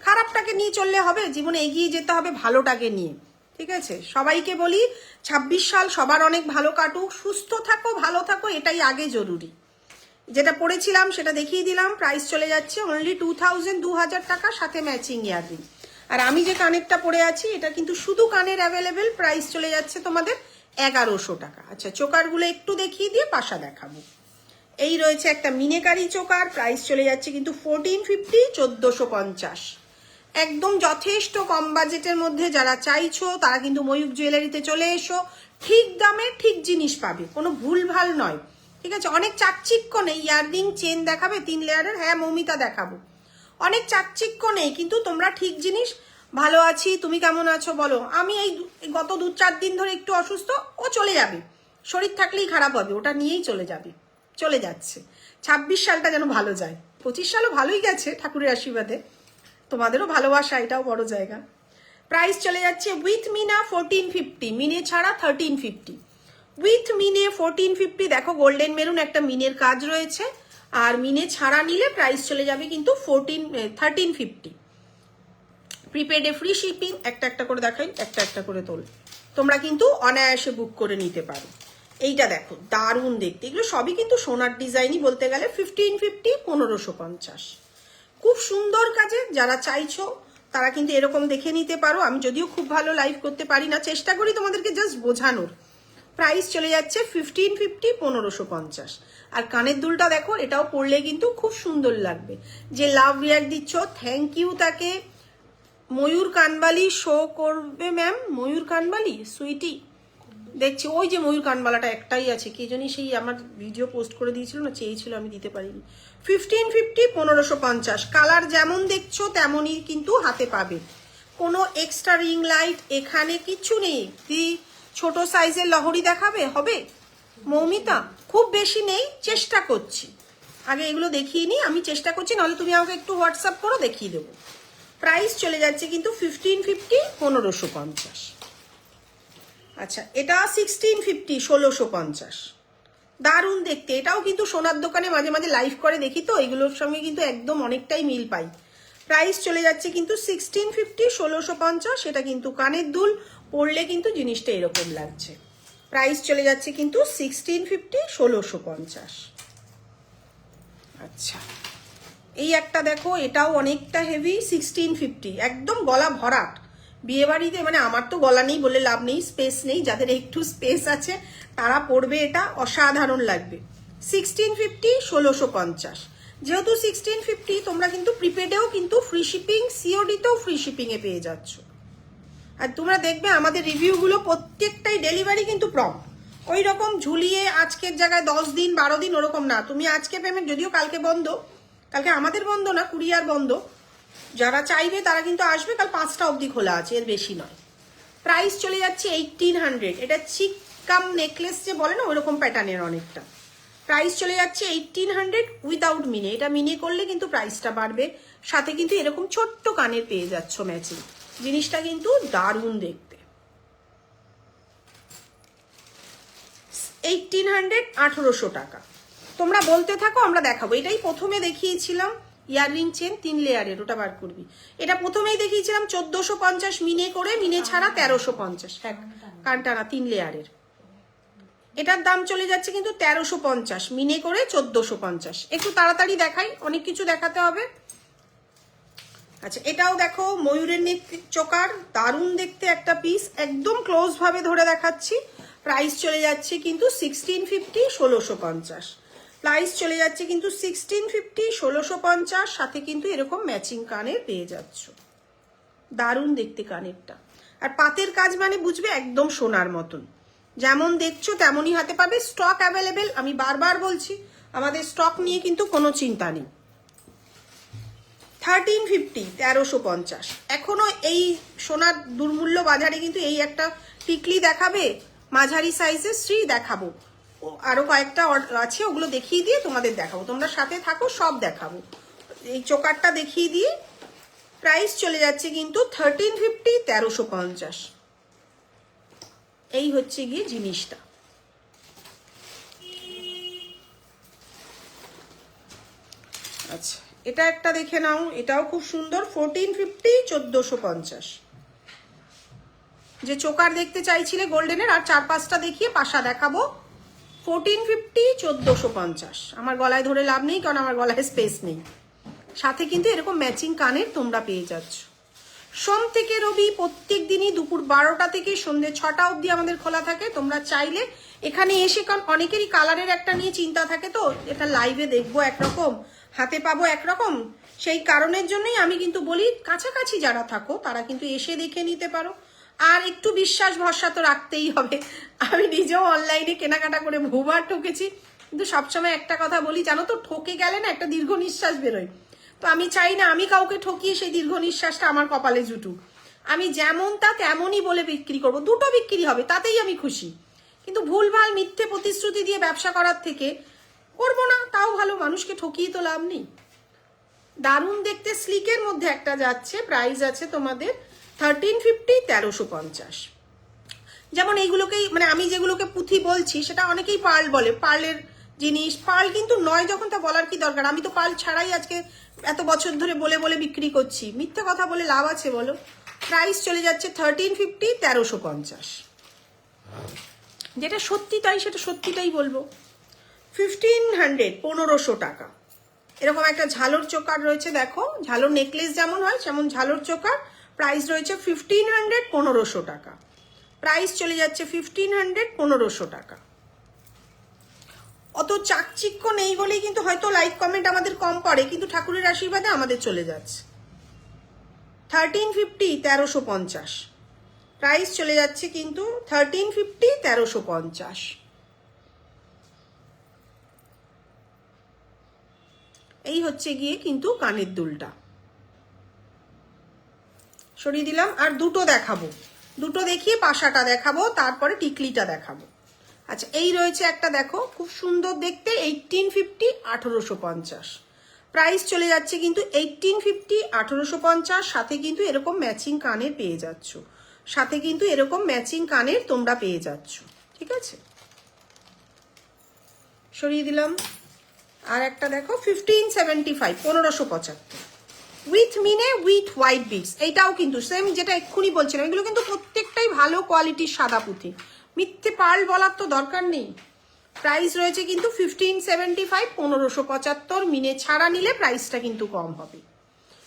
খারাপটাকে নিয়ে চললে হবে, জীবনে এগিয়ে যেতে হবে ভালোটাকে নিয়ে, ঠিক আছে? সবাইকে বলি 26 সাল সবার অনেক ভালো কাটুক, সুস্থ থাকো, ভালো থাকো, এটাই আগে জরুরি। যেটা পড়েছিলাম সেটা দেখিয়ে দিলাম। প্রাইস চলে যাচ্ছে অনলি 2000, 2000 টাকা, সাথে ম্যাচিং ইয়াররিং। আর আমি যে কানেরটা পরে আছি এটা কিন্তু শুধু কানের অ্যাভেলেবেল। প্রাইস চলে যাচ্ছে তোমাদের 1100 টাকা। আচ্ছা চোকারগুলো একটু দেখিয়ে দিয়ে পাশা দেখাবো। এই রয়েছে একটা মিনেকারি চোকার, প্রাইস চলে যাচ্ছে কিন্তু 1450, 1450। একদম যথেষ্ট কম বাজেটের মধ্যে যারা চাইছো তারা কিন্তু ময়ূক জুয়েলারিতে চলে এসো। ঠিক দামে ঠিক জিনিস পাবে, কোনো ভুলভাল নয়, ঠিক আছে? অনেক চাকচিক্য নেই। ইয়াররিং চেন দেখাবে 3 লেয়ারের, হ্যাঁ মৌমিতা দেখাবো। অনেক চাকচিক্য নেই, কিন্তু তোমরা ঠিক জিনিস। ভালো আছি, তুমি কেমন আছো বলো? আমি এই গত 2-4 দিন ধরে একটু অসুস্থ, ও চলে যাবে। শরীর থাকলেই খারাপ হবে, ওটা নিয়েই চলে যাবে, চলে যাচ্ছে। 26 সালটা যেন ভালো যায়। 25 সালও ভালোই গেছে ঠাকুরের আশীর্বাদে, তোমাদেরও ভালোবাসা, এটাও বড় জায়গা। প্রাইস চলে যাচ্ছে উইথ মিনা 1450, মিনে ছাড়া 1350। উইথ মিনে 1450। দেখো গোল্ডেন মেরুন একটা মিনের কাজ রয়েছে, আর মিনে ছাড়া নিলে প্রাইস চলে যাবে কিন্তু 1350। প্রিপেডে ফ্রি শিপিং। একটা একটা করে দেখাই, একটা একটা করে তোল। তোমরা কিন্তু অনায়াসে বুক করে নিতে পারো। এইটা দেখো দারুণ দেখতে, এগুলো সবই কিন্তু সোনার ডিজাইনই বলতে গেলে। 1550, 1550, খুব সুন্দর কাজে। যারা চাইছো তারা কিন্তু এরকম দেখে নিতে পারো। আমি যদিও খুব ভালো লাইভ করতে পারি না, চেষ্টা করি তোমাদেরকে জাস্ট বোঝানোর। প্রাইস চলে যাচ্ছে 1550, 1550। আর কানের দুলটা দেখো, এটাও পরলে কিন্তু খুব সুন্দর লাগবে। যে লাভ রিয়াক্ট দিচ্ছ, থ্যাংক ইউ তাকে। ময়ূর কানবালি শো করবে ম্যাম, ময়ূর কানবালি সুইটি দেখছি। ওই যে ময়ূর কানবালাটা একটাই আছে, কি জানি সেই আমার ভিডিও পোস্ট করে দিয়েছিল না, চেয়েছিল আমি দিতে পারিনি। 1550, 1550। কালার যেমন দেখছো তেমনই কিন্তু হাতে পাবে। কোনো এক্সট্রা রিং লাইট এখানে কিচ্ছু নেই। ছোট সাইজের লহরি দেখাবে হবে মৌমিতা? খুব বেশি নেই, চেষ্টা করছি। আগে এগুলো দেখিয়ে নিই, আমি চেষ্টা করছি, নাহলে তুমি আমাকে একটু হোয়াটসঅ্যাপ করো, দেখিয়ে দেবো। প্রাইস চলে যাচ্ছে কিন্তু 1550, 1550। আচ্ছা এটা 1650, 1650। দারুণ দেখতে, এটাও কিন্তু সোনার দোকানে মাঝে মাঝে লাইভ করে দেখি, তো এগুলোর সঙ্গে কিন্তু একদম অনেকটাই মিল পাই। প্রাইস চলে যাচ্ছে কিন্তু 1650, 1650। সেটা কিন্তু কানের দুল পরলে কিন্তু জিনিসটা এরকম লাগছে। প্রাইস চলে যাচ্ছে কিন্তু 1650, 1650। আচ্ছা এই একটা দেখো, এটাও অনেকটা হেভি, 1650, একদম গলা ভরাট। বিয়ে বাড়িতে, মানে আমার তো গলা নেই বলে লাভ নেই, স্পেস নেই, যাদের একটু স্পেস আছে তারা পরবে, এটা অসাধারণ লাগবে। 1650, 1650। যেহেতু 1650, তোমরা কিন্তু প্রিপেডেও কিন্তু ফ্রি শিপিং, সিওডিতেও ফ্রি শিপিং এ পেয়ে যাচ্ছ। আর তোমরা দেখবে আমাদের রিভিউগুলো প্রত্যেকটাই ডেলিভারি কিন্তু প্রম্পট। ওই রকম ঝুলিয়ে আজকের জায়গায় 10 দিন 12 দিন ওরকম না। তুমি আজকে পেমেন্ট, যদিও কালকে বন্ধ, কালকে আমাদের বন্ধ না, কুরিয়ার বন্ধ। যারা চাইবে তারা কিন্তু আসবে, কাল 5টা অবধি খোলা আছে, এর বেশি নয়। প্রাইস চলে যাচ্ছে 1800। এটা চিকাম নেকলেস যে বলে না, ওইরকম প্যাটার্নের অনেকটা। প্রাইস চলে যাচ্ছে 1800 উইদাউট মিনে। এটা মিনে করলে কিন্তু প্রাইসটা বাড়বে। সাথে কিন্তু এরকম ছোট্ট কানের পেয়ে যাচ্ছ ম্যাচিং। জিনিসটা কিন্তু দারুণ দেখতে। 1800, 1800 টাকা। তোমরা বলতে থাকো, আমরা দেখাবো। এটাই প্রথমে দেখিয়েছিলাম ইয়াররিং চেন 3 লেয়ারের, ওটা বার করবি। এটা প্রথমেই দেখিয়েছিলাম 1450 মিনে করে, মিনে ছাড়া 1350। হ্যাঁ কানটানা 3 লেয়ারের। এটার দাম চলে যাচ্ছে কিন্তু 1350 মিনে করে 1450। একটু তাড়াতাড়ি দেখাই, অনেক কিছু দেখাতে হবে। আচ্ছা এটাও দেখো ময়ূরের চোকার, দারুণ দেখতে একটা পিস, একদম ক্লোজ ভাবে ধরে দেখাচ্ছি। প্রাইস চলে যাচ্ছে কিন্তু 1650, 1650। প্রাইস চলে যাচ্ছে কিন্তু 1650, 1650, সাথে কিন্তু এরকম ম্যাচিং কানের পেয়ে যাচ্ছ। দারুণ দেখতে কানেরটা। আর পাতের কাজ মানে বুঝবে একদম সোনার মতন, যেমন দেখছো তেমনই হাতে পাবে। স্টক অ্যাভেলেবেল, আমি বারবার বলছি আমাদের স্টক নিয়ে কিন্তু কোনো চিন্তা নেই। 1350, 1350। এখনো এই সোনার দুর্মূল্য বাজারে কিন্তু এই একটা টিকলি দেখাবে, মাঝারি সাইজের শ্রী দেখাবো, আরো কয়েকটা আছে, ওগুলো দেখিয়ে দিয়ে তোমাদের দেখাবো। তোমরা সাথে থাকো, সব দেখাবো। এই চোকারটা দেখিয়ে দিয়ে প্রাইস চলে যাচ্ছে কিন্তু 1350, 1350। এই হচ্ছে গিয়ে জিনিসটা। আচ্ছা, এটা একটা দেখে নাও, এটাও খুব সুন্দর। 1450, 1450। যে চোকার দেখতে চাইছিলে গোল্ডেনের, আর 4-5টা দেখিয়ে পাশা দেখাবো। 1450, 1450। আমার গলায় ধরে লাভ নেই, কারণ আমার গলায় স্পেস নেই। সাথে কিন্তু এরকম ম্যাচিং কানের তোমরা পেয়ে যাচ্ছ। সোম থেকে রবি প্রত্যেক দিনই দুপুর 12টা থেকে সন্ধ্যে 6টা অবধি আমাদের খোলা থাকে। তোমরা চাইলে এখানে এসে, কারণ অনেকেরই কালারের একটা নিয়ে চিন্তা থাকে, তো এটা লাইভে দেখবো একরকম, হাতে পাবো একরকম, সেই কারণের জন্যই আমি কিন্তু বলি কাছাকাছি যারা থাকো তারা কিন্তু এসে দেখে নিতে পারো। আর একটু বিশ্বাস ভরসা তো রাখতেই হবে। আমি নিজেও অনলাইনে কেনাকাটা করে বহুবার ঠকেছি, কিন্তু সবসময় একটা কথা বলি, জানো তো, ঠকে গেলে না একটা দীর্ঘ নিঃশ্বাস বেরোয়। তো আমি চাই না আমি কাউকে ঠকিয়ে সেই দীর্ঘ নিঃশ্বাসটা আমার কপালে জুটুক। আমি যেমন তা তেমনই বলে বিক্রি করব, দুটো বিক্রি হবে তাতেই আমি খুশি। কিন্তু ভুলভাল মিথ্যে প্রতিশ্রুতি দিয়ে ব্যবসা করার থেকে করবো না, তাও ভালো। মানুষকে ঠকিয়ে তো লাভ নেই। দারুণ দেখতে স্লিকের মধ্যে একটা যাচ্ছে, প্রাইস আছে তোমাদের 1350, 1350। যেমন এইগুলোকেই, মানে আমি যেগুলোকে পুঁথি বলছি সেটা অনেকেই পার্ল বলে, পার্লের জিনিস। পার্ল কিন্তু নয় যখন, তা বলার কি দরকার? আমি তো পার্ল ছাড়াই আজকে এত বছর ধরে বলে বলে বিক্রি করছি, মিথ্যে কথা বলে লাভ আছে বলো? প্রাইস চলে যাচ্ছে 1350, 1350। যেটা সত্যি তাই সেটা সত্যিটাই বলবো। 1500, 1500 টাকা। এরকম একটা ঝালর চোকার রয়েছে, দেখো ঝালর নেকলেস যেমন হয় সেমন ঝালর চোকার। প্রাইস রয়েছে 1500, 1500 টাকা। প্রাইস চলে যাচ্ছে 1500, 1500 টাকা। অত চাকচিক্য নেই বলেই কিন্তু হয়তো লাইক কমেন্ট আমাদের কম পড়ে, কিন্তু ঠাকুরের আশীর্বাদে আমাদের চলে যাচ্ছে। 1350, 1350। প্রাইস চলে যাচ্ছে কিন্তু 1350, 1350। এই হচ্ছে গিয়ে কিন্তু কানের দুলটা সরিয়ে দিলাম। আর দুটো দেখাবো, দুটো দেখিয়ে পাশাটা দেখাবো, তারপরে টিকলিটা দেখাবো। আচ্ছা, এই রয়েছে একটা, দেখো খুব সুন্দর দেখতে, 1850, 1850। প্রাইস চলে যাচ্ছে কিন্তু 1850, 1850। সাথে কিন্তু এরকম ম্যাচিং কানের পেয়ে যাচ্ছ, সাথে কিন্তু এরকম ম্যাচিং কানের তোমরা পেয়ে যাচ্ছ। ঠিক আছে, সরিয়ে দিলাম। আর একটা দেখো 1575, 1575, উইথ মিনে উইথ হোয়াইট বিটস। এইটাও কিন্তু সেম যেটা এক্ষুনি বলছিলাম, এগুলো কিন্তু প্রত্যেকটাই ভালো কোয়ালিটির সাদা পুঁথি, মিথ্যে পার্ল বলার তো দরকার নেই। প্রাইস রয়েছে কিন্তু 1575, 1575। মিনে ছাড়া নিলে প্রাইসটা কিন্তু কম হবে।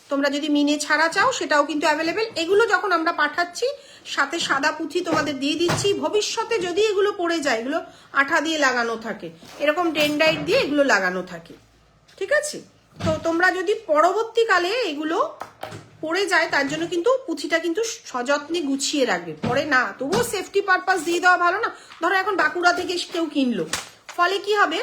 তোমরা যদি মিনে ছাড়া চাও সেটাও কিন্তু অ্যাভেলেবেল। এগুলো যখন আমরা পাঠাচ্ছি সাথে সাদা পুঁথি তোমাদের দিয়ে দিচ্ছি। ভবিষ্যতে যদি এগুলো পড়ে যায়, এগুলো আঠা দিয়ে লাগানো থাকে, এরকম ডেন্ডাইট দিয়ে এগুলো লাগানো থাকে। ঠিক আছে, তো তোমরা যদি পরবর্তীকালে এগুলো পড়ে যায়, তার জন্য কিন্তু পুঁথিটা কিন্তু সযত্নে গুছিয়ে রাখবে, পরে না, তবুও সেফটি পারপাস দিয়ে দেওয়া ভালো না? ধরো এখন বাঁকুড়া থেকে কেউ কিনলো, ফলে কি হবে,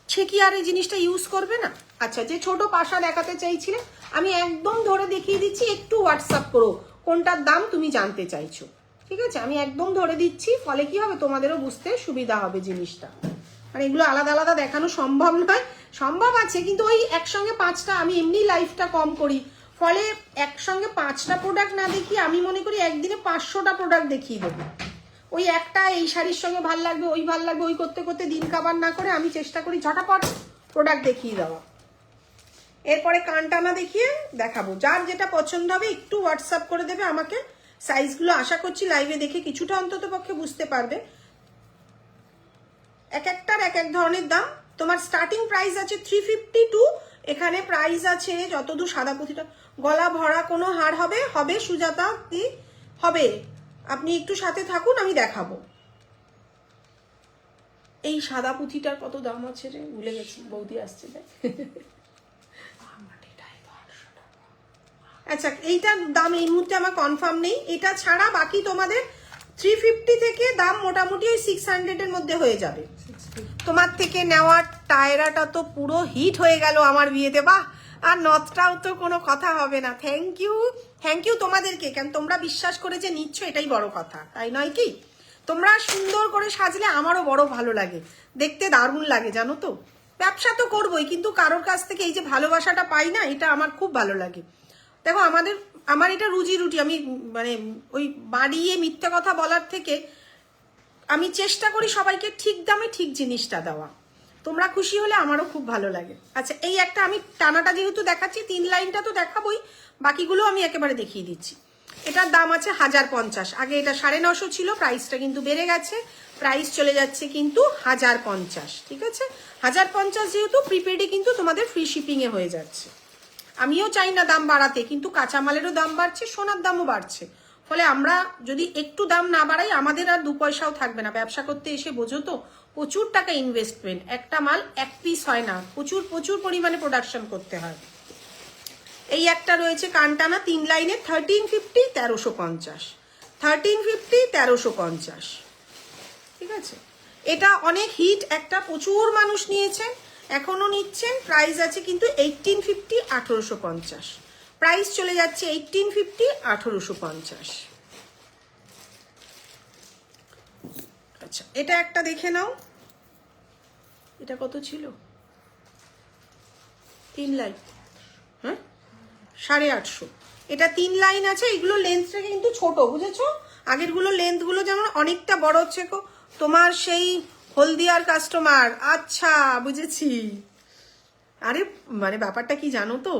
সে কি আর এই জিনিসটা ইউজ করবে না? আচ্ছা, যে ছোট পাশা দেখাতে চাইছিলে আমি একদম ধরে দেখিয়ে দিচ্ছি, একটু হোয়াটসঅ্যাপ করো কোনটার দাম তুমি জানতে চাইছো। ঠিক আছে, আমি একদম ধরে দিচ্ছি, ফলে কি হবে, তোমাদেরও বুঝতে সুবিধা হবে জিনিসটা। মানে এগুলো আলাদা আলাদা দেখানো সম্ভব নয়, সম্ভব আছে কিন্তু ওই একসঙ্গে 5টা, আমি এমনি লাইফটা কম করি, ফলে একসঙ্গে 5টা প্রোডাক্ট না দেখিয়ে আমি মনে করি একদিনে 500টা প্রোডাক্ট দেখিয়ে দেবো। ওই একটা এই শাড়ির সঙ্গে ভাল লাগবে, ওই ভাল লাগবে, ওই করতে করতে দিন কাবার না করে আমি চেষ্টা করি ঝটাপট প্রোডাক্ট দেখিয়ে দেওয়া। এরপরে কানটানা দেখিয়ে দেখাবো, যার যেটা পছন্দ হবে একটু হোয়াটসঅ্যাপ করে দেবে আমাকে। সাইজগুলো আশা করছি লাইভে দেখে কিছুটা অন্তত পক্ষে বুঝতে পারবে। এক একটার এক এক ধরনের দাম। তোমার স্টার্টিং প্রাইস আছে 352, এখানে প্রাইস আছে যতদূর সাদা পুঁথিটা। গলা ভরা কোনো হার হবে? হবে সুজাতা দি, হবে। আপনি একটু সাথে থাকুন, আমি দেখাবো। এই সাদা পুঁথিটার কত দাম আছে রে, ভুলে গেছি, বৌদি আসছে দেখ। আচ্ছা, এইটার দাম এই মুহূর্তে আমার কনফার্ম নেই। এটা ছাড়া বাকি তোমাদের 350 থেকে দাম মোটামুটি ওই 600 এর মধ্যে হয়ে যাবে। তোমার থেকে নেওয়ার টায়রাটা তো পুরো হিট হয়ে গেল আমার বিয়েতে, বাহ। আর নথটাও তো কোনো কথা হবে না। থ্যাংক ইউ তোমাদেরকে, কেন তোমরা বিশ্বাস করে যে নিচ্ছ, এটাই বড় কথা, তাই নয় কি? তোমরা সুন্দর করে সাজলে আমারও বড় ভালো লাগে, দেখতে দারুণ লাগে, জানো তো। ব্যবসা তো করবোই, কিন্তু কারোর কাছ থেকে এই যে ভালোবাসাটা পাই না, এটা আমার খুব ভালো লাগে। দেখো আমার এটা রুজি রুটি, আমি মানে ওই বাড়িয়ে মিথ্যে কথা বলার থেকে আমি চেষ্টা করি সবাইকে ঠিক দামে ঠিক জিনিসটা দেওয়া। তোমরা খুশি হলে আমারও খুব ভালো লাগে। আচ্ছা, এই একটা আমি টানাটা যেহেতু দেখাচ্ছি, 3 লাইনটা তো দেখাবোই, বাকিগুলো আমি একেবারে দেখিয়ে দিচ্ছি। এটার দাম আছে 1050। আগে এটা 950 ছিল, প্রাইসটা কিন্তু বেড়ে গেছে, প্রাইস চলে যাচ্ছে কিন্তু 1050। ঠিক আছে, 1050 যেহেতু প্রিপেডে কিন্তু তোমাদের ফ্রি শিপিংয়ে হয়ে যাচ্ছে। আমিও চাই না দাম বাড়াতে, কিন্তু কাঁচামালেরও দাম বাড়ছে, সোনার দামও বাড়ছে, ফলে আমরা যদি একটু দাম না বাড়াই আমাদের আর 2 পয়সাও থাকবে না। ব্যবসা করতে এসে বোঝো তো, প্রচুর টাকা ইনভেস্টমেন্ট, একটা মাল এক পিস হয় না, প্রচুর পরিমাণে প্রোডাকশন করতে হয়। এই একটা রয়েছে কানটানা 3 লাইনের 1350 1350, 1350 1350। ঠিক আছে, এটা অনেক হিট একটা, প্রচুর মানুষ নিয়েছেন, এখনো নিচ্ছেন। প্রাইস আছে কিন্তু 1850 1850, প্রাইস চলে যাচ্ছে 1850 1850। আচ্ছা, এটা একটা দেখে নাও, এটা কত ছিল? 3 লাইন, হ্যাঁ 850। এটা 3 লাইন আছে, এগুলো লেন্থটা কিন্তু ছোট, বুঝেছো? আগেরগুলো লেন্থগুলো যেমন অনেকটা বড় হচ্ছে। তোমার সেই হলদিয়ার কাস্টমার, আচ্ছা বুঝেছি। আরে মানে ব্যাপারটা কি জানো তো,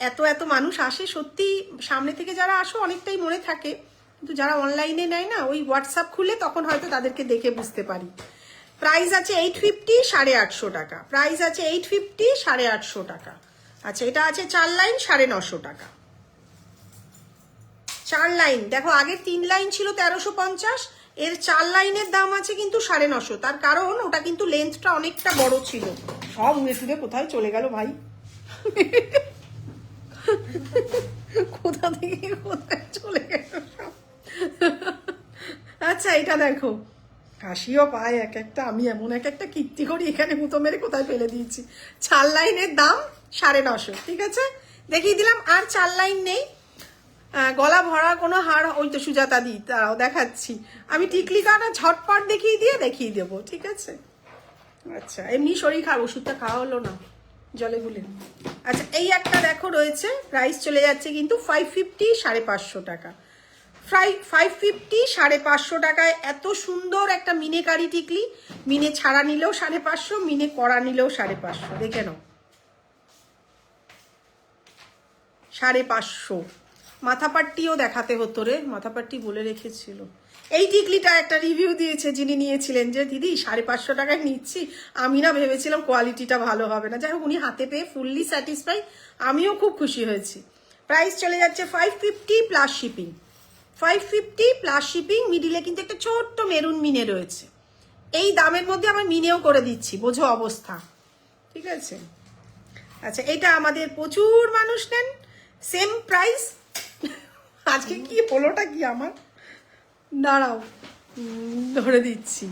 এত মানুষ আসে সত্যি, সামনে থেকে যারা আসো অনেকটাই মনে থাকে, কিন্তু যারা অনলাইনে নেয় না, ওই হোয়াটসঅ্যাপ খুলে তখন হয়তো তাদেরকে দেখে বুঝতে পারি। প্রাইস আছে 850 850 টাকা, প্রাইস আছে 850 850 টাকা। আচ্ছা, এটা আছে 4 লাইন 950 টাকা। 4 লাইন দেখো, আগের 3 লাইন ছিল 1350, এর 4 লাইনের দাম আছে কিন্তু 950। তার কারণ ওটা কিন্তু লেন্থটা অনেকটা বড় ছিল। সব উড়ে টুড়ে কোথায় চলে গেল ভাই, কোথা থেকে কোথায় চলে গেল সব। আচ্ছা, এটা দেখো, হাসিও পায় এক একটা, আমি এমন একটা কীর্তি করি এখানে, মুতো মেরে কোথায় ফেলে দিয়েছি। 4 লাইনের দাম 950। ঠিক আছে, দেখিয়ে দিলাম। আর 4 লাইন নেই, গলা ভরা কোনো হার, ওই তো সুজাতা দি, তারাও দেখাচ্ছি। আমি টিকলি কাটা ঝটপট দেখিয়ে দেবো। ঠিক আছে, আচ্ছা, এমনি শরীর খারাপ, ওষুধটা খাওয়া হলো না, জলে গুলে। আচ্ছা, এই একটা দেখো রয়েছে, প্রাইস চলে যাচ্ছে কিন্তু 550 550 টাকা। 550 550 টাকায় এত সুন্দর একটা মিনেকারি টিকলি, মিনে ছাড়া নিলেও 550, মিনে করা নিলেও 550। দেখে নাও, 550। মাথাপাট্টিও দেখাতে হতো রে, মাথাপাট্টি বলে রেখেছিল। এই টিকলিটা একটা রিভিউ দিয়েছে যিনি নিয়েছিলেন, যে দিদি 550 টাকায় নিচ্ছি, আমি না ভেবেছিলাম কোয়ালিটিটা ভালো হবে না। যাই হোক, উনি হাতে পেয়ে ফুললি স্যাটিসফাই, আমিও খুব খুশি হয়েছি। প্রাইস চলে যাচ্ছে 550 প্লাস শিপিং, 550 প্লাস শিপিং। মিডিলে কিন্তু একটা ছোট্ট মেরুন মিনে রয়েছে, এই দামের মধ্যে আমার মিনেও করে দিচ্ছি, বোঝো অবস্থা। ঠিক আছে, আচ্ছা, এটা আমাদের প্রচুর মানুষ নেন, সেম প্রাইস। আজকে কি হলোটা কি আমার, দাঁড়াও ধরে দিচ্ছি,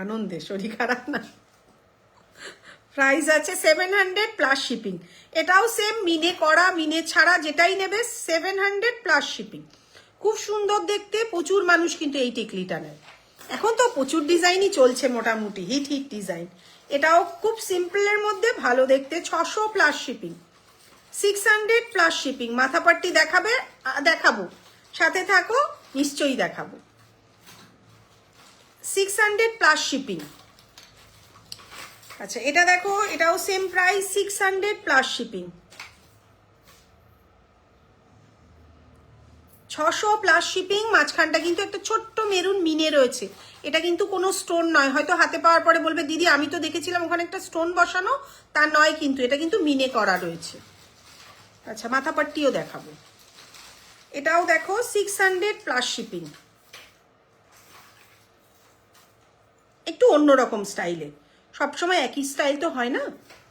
আনন্দে শরীর খারাপ না। প্রাইস আছে 700 প্লাস শিপিং। এটাও সেম, মিনে করা মিনে ছাড়া যেটাই নেবে 700 প্লাস শিপিং। খুব সুন্দর দেখতে, প্রচুর মানুষ কিন্তু এই টিকলিটা নেয়। এখন তো প্রচুর ডিজাইনই চলছে, মোটামুটি হিট ডিজাইন। এটাও খুব সিম্পলের মধ্যে ভালো দেখতে, 600 প্লাস শিপিং, 600 প্লাস শিপিং। মাথাপাট্টি দেখাবো, সাথে থাকো, নিশ্চয়ই দেখাবো। 600 প্লাস শিপিং। আচ্ছা, এটা দেখো, এটাও same price, 600 plus shipping, 600 plus shipping. মাঝখানটা কিন্তু একটা ছোট্ট মেরুন মিনে রয়েছে, এটা কিন্তু কোনো স্টোন নয়। হয়তো হাতে পাওয়ার পরে বলবে দিদি আমি তো দেখেছিলাম ওখানে একটা স্টোন বসানো, তা নয় কিন্তু, এটা কিন্তু মিনে করা রয়েছে। আচ্ছা, মাথাপাট্টিও দেখাবো, এটাও দেখো 600 প্লাস শিপিং। একটু অন্যরকম স্টাইলে, সবসময় একই স্টাইল তো হয় না,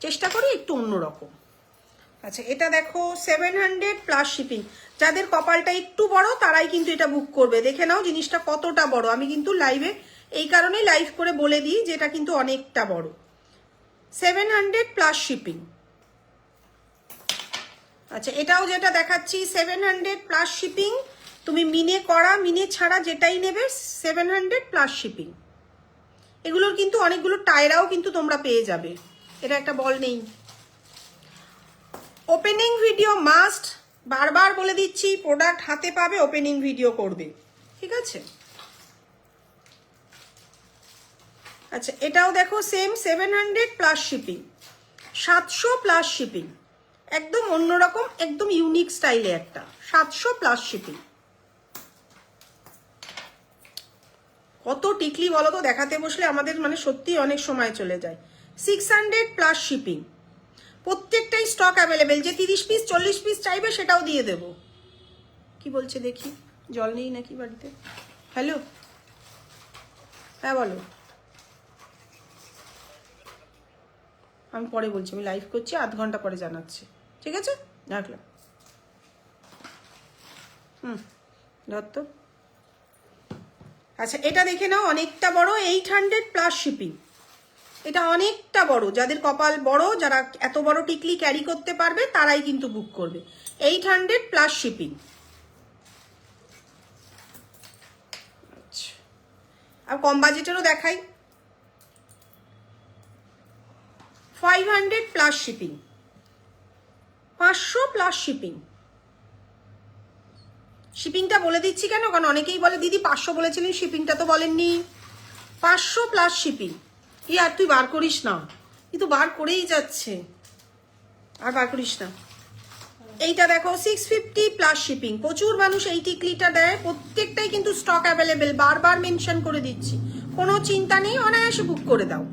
চেষ্টা করি একটু অন্যরকম। আচ্ছা এটা দেখো 700 প্লাস শিপিং। যাদের কপালটা একটু বড় তারাই কিন্তু এটা বুক করবে। দেখে নাও জিনিসটা কতটা বড়। আমি কিন্তু লাইভে এই কারণেই লাইভ করে বলে দিই যে এটা কিন্তু অনেকটা বড়। 700 প্লাস শিপিং। আচ্ছা এটাও যেটা দেখাচ্ছি 700 প্লাস শিপিং। তুমি মিনে করা মিনে ছাড়া যেটাই নেবে 700 প্লাস শিপিং। এগুলোর কিন্তু অনেকগুলো টায়রাও কিন্তু তোমরা পেয়ে যাবে। এটা একটা বল নেই। ওপেনিং ভিডিও মাস্ট, বারবার বলে দিচ্ছি, প্রোডাক্ট হাতে পাবে ওপেনিং ভিডিও করবে, ঠিক আছে। আচ্ছা এটাও দেখো same 700 plus shipping, 700 plus shipping, একদম অন্যরকম, একদম ইউনিক স্টাইলে একটা 700 প্লাস শিপিং। কত টিকলি বলো তো, দেখাতে বসলে আমাদের মানে সত্যি অনেক সময় চলে যায়। 600 প্লাস শিপিং। প্রত্যেকটাই স্টক অ্যাভেলেবেল। যে 30 পিস 40 পিস চাইবে সেটাও দিয়ে দেব। কি বলছে দেখি, জল নেই নাকি বাড়িতে? হ্যালো, হ্যাঁ বলো। আমি পরে বলছি, আমি লাইভ করছি, আধ ঘন্টা পরে জানাচ্ছি, ঠিক আছে? রাখলাম। ধর তো। আচ্ছা এটা দেখে নাও, অনেকটা বড়, 800 প্লাস শিপিং। এটা অনেকটা বড়। যাদের কপাল বড়, যারা এত বড় টিকলি ক্যারি করতে পারবে তারাই কিন্তু বুক করবে। 800 প্লাস শিপিং। আচ্ছা আর কম বাজেটেরও দেখাই। 500 প্লাস শিপিং, 500 প্লাস শিপিং। শিপিংটা বলে দিচ্ছি কেন, কারণ অনেকেই বলে দিদি 500 বলেছিলেন, শিপিংটা তো বলেননি। 500 প্লাস শিপিং। আর তুই বার করিস না, কিন্তু বার করেই যাচ্ছে, আর বার করিস না। এইটা দেখো 650 প্লাস শিপিং। প্রচুর মানুষ এই টিকলিটা দেয়, প্রত্যেকটাই কিন্তু স্টক অ্যাভেলেবেল, বারবার মেনশন করে দিচ্ছি, কোনো চিন্তা নেই, অনায়াসে বুক করে দাও।